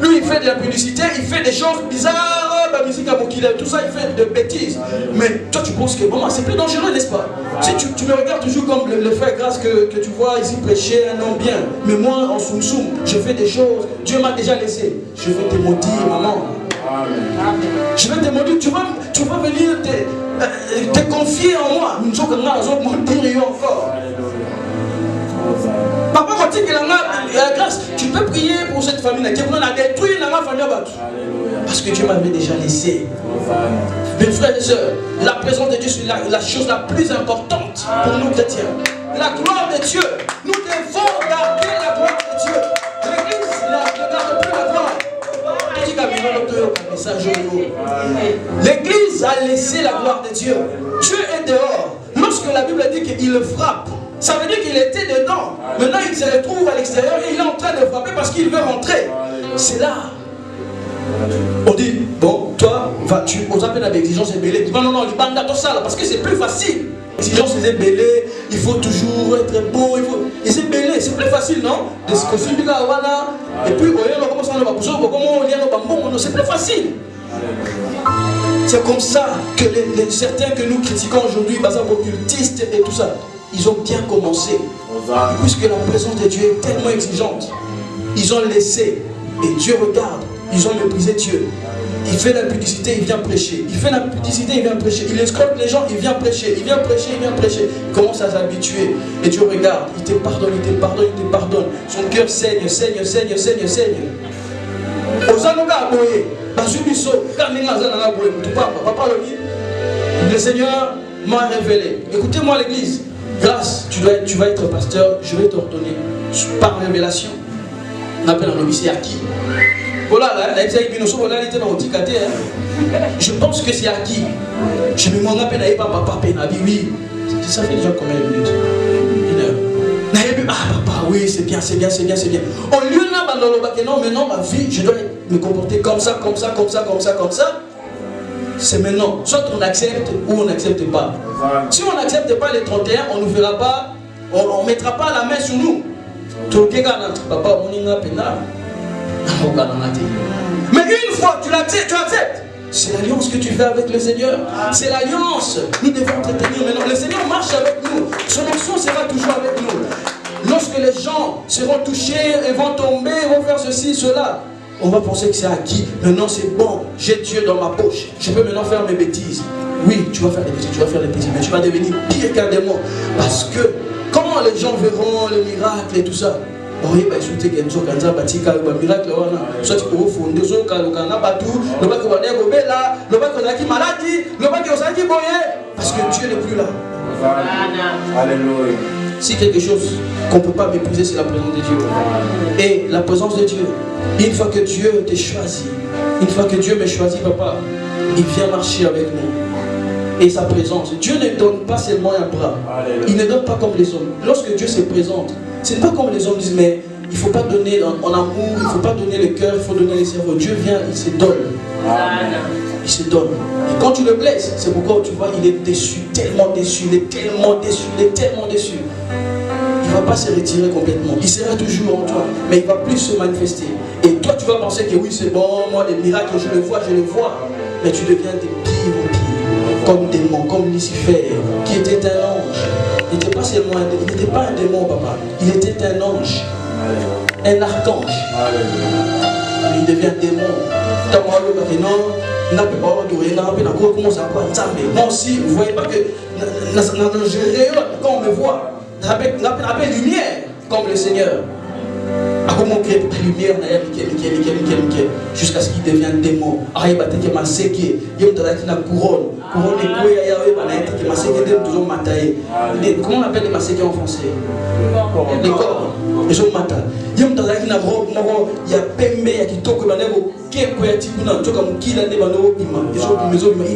Speaker 1: Lui, il fait de la publicité. Il fait des choses bizarres. La musique à tout ça, il fait de bêtises. Mais toi, tu penses que maman, c'est plus dangereux, n'est-ce pas? Si tu me regardes toujours comme le frère Grâce que tu vois ici prêcher un homme bien. Mais moi, en soum-soum, je fais des choses. Dieu m'a déjà laissé. Je vais te maudire, maman. Je vais te maudire. Tu vas venir te confier en moi. Nous sommes maudire encore. Papa m'a dit que la grâce, tu peux prier pour cette famille-là. Dieu a détruit la famille. Parce que Dieu m'avait déjà laissé. Mes frères et sœurs, la présence de Dieu, c'est la chose la plus importante pour nous chrétiens. La gloire de Dieu. Nous devons garder la gloire de Dieu. L'église ne garde plus la gloire. L'église a laissé la gloire de Dieu. Dieu est dehors. Lorsque la Bible dit qu'il le frappe, ça veut dire qu'il était dedans. Maintenant, il se retrouve à l'extérieur et il est en train de frapper parce qu'il veut rentrer. C'est là. On dit, bon, toi, vas-tu aux appels avec exigence et belé. Non, il bande tout ça là, parce que c'est plus facile. Exigence et belé, il faut toujours être beau, il faut. Et c'est belé, c'est plus facile, non? Et puis, c'est plus facile. C'est comme ça que certains que nous critiquons aujourd'hui, bazar occultistes et tout ça, ils ont bien commencé. Puisque la présence de Dieu est tellement exigeante, ils ont laissé et Dieu regarde. Ils ont méprisé Dieu. Il fait la publicité, il vient prêcher. Il fait la publicité, il vient prêcher. Il escroque les gens, il vient prêcher. Il vient prêcher, il vient prêcher. Il commence à s'habituer. Et Dieu regarde, il te pardonne, il te pardonne, il te pardonne. Son cœur saigne. Le Seigneur m'a révélé. Écoutez-moi l'église. Grâce, tu vas être pasteur, je vais t'ordonner par révélation. On appelle un officier à qui? Voilà, je pense que c'est à qui? Je me demande à peine à papa, oui. Ça fait déjà combien de minutes? 1 heure. Ah papa, oui, c'est bien, c'est bien, c'est bien, c'est bien. Au lieu de non, maintenant ma vie, je dois me comporter comme ça, comme ça, comme ça, comme ça, comme ça. C'est maintenant. Soit on accepte ou on n'accepte pas. Si on n'accepte pas les 31, on ne fera pas, on ne mettra pas la main sur nous. Papa, on y a pena. Mais une fois tu l'acceptes, tu acceptes. C'est l'alliance que tu fais avec le Seigneur. C'est l'alliance. Nous devons entretenir maintenant. Le Seigneur marche avec nous. Son onction sera toujours avec nous. Lorsque les gens seront touchés et vont tomber, vont faire ceci, cela, on va penser que c'est acquis. Maintenant c'est bon, j'ai Dieu dans ma poche. Je peux maintenant faire mes bêtises. Oui, tu vas faire des bêtises, tu vas faire des bêtises, mais tu vas devenir pire qu'un démon. Parce que comment les gens verront les miracles et tout ça? Oui, bah, je suis un miracle. Soit tu peux fonder, soit tu peux parce que Dieu n'est plus là.
Speaker 2: Alléluia.
Speaker 1: Si quelque chose qu'on ne peut pas mépriser, c'est la présence de Dieu. Et la présence de Dieu, une fois que Dieu t'a choisi, une fois que Dieu m'a choisi, papa, il vient marcher avec nous. Et sa présence, Dieu ne donne pas seulement un bras. Il ne donne pas comme les hommes. Lorsque Dieu se présente, ce n'est pas comme les hommes disent, mais il ne faut pas donner en amour, il ne faut pas donner le cœur, il faut donner le cerveau. Dieu vient, il se donne. Il se donne. Et quand tu le blesses, c'est pourquoi tu vois, il est déçu, tellement déçu, il est tellement déçu, il est tellement déçu. Il ne va pas se retirer complètement. Il sera toujours en toi, mais il ne va plus se manifester. Et toi, tu vas penser que oui, c'est bon, moi, les miracles, je le vois. Mais tu deviens de pire en pire. Comme démon, comme Lucifer, qui était un ange. Il n'était pas seulement il n'était pas un démon, papa. Il était un ange, un archange. Il devient démon. Moi aussi, vous ne voyez pas que je rayonne quand on me voit. On appelle lumière comme le Seigneur. Lumière jusqu'à ce qu'il devienne démon. Comment on appelle les masékés en français? Les corps. Les gens matin. Il y a Pembe, il y a Kitoko, il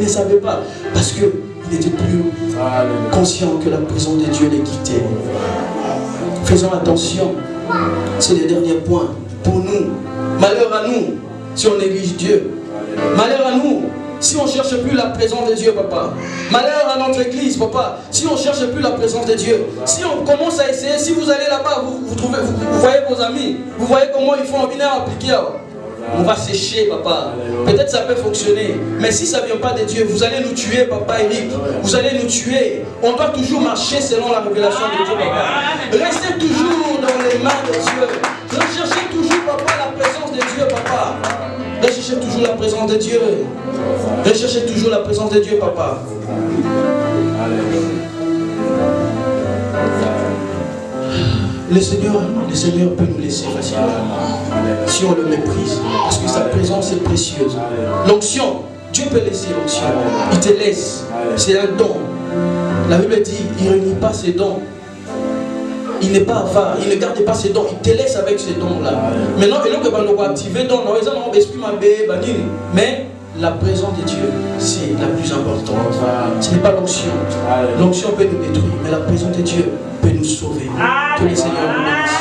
Speaker 1: ne savait pas parce qu'il n'était plus conscient que la présence de Dieu les quittait. Faisons attention. C'est le dernier point pour nous. Malheur à nous si on néglige Dieu. Malheur à nous si on ne cherche plus la présence de Dieu, papa. Malheur à notre église, papa, si on ne cherche plus la présence de Dieu. Si on commence à essayer, si vous allez là-bas, vous voyez vos amis, vous voyez comment ils font bien appliquer. On va sécher, papa. Peut-être ça peut fonctionner. Mais si ça ne vient pas de Dieu, vous allez nous tuer, papa Eric. Vous allez nous tuer. On doit toujours marcher selon la révélation de Dieu, papa. Restez toujours dans les mains de Dieu. Recherchez toujours, papa, la présence de Dieu, papa. Recherchez toujours la présence de Dieu. Recherchez toujours la présence de Dieu, papa. Le Seigneur peut nous laisser facilement si on le méprise, parce que sa présence est précieuse. L'onction, Dieu peut laisser l'onction. Il te laisse, c'est un don. La Bible dit, il ne renie pas ses dons. Il n'est pas avare, il ne garde pas ses dons, il te laisse avec ces dons-là. Maintenant, il faut activer dans mais la présence de Dieu, c'est la plus importante. Ce n'est pas l'onction. L'onction peut nous détruire, mais la présence de Dieu peut nous sauver. Que le Seigneur nous bénisse.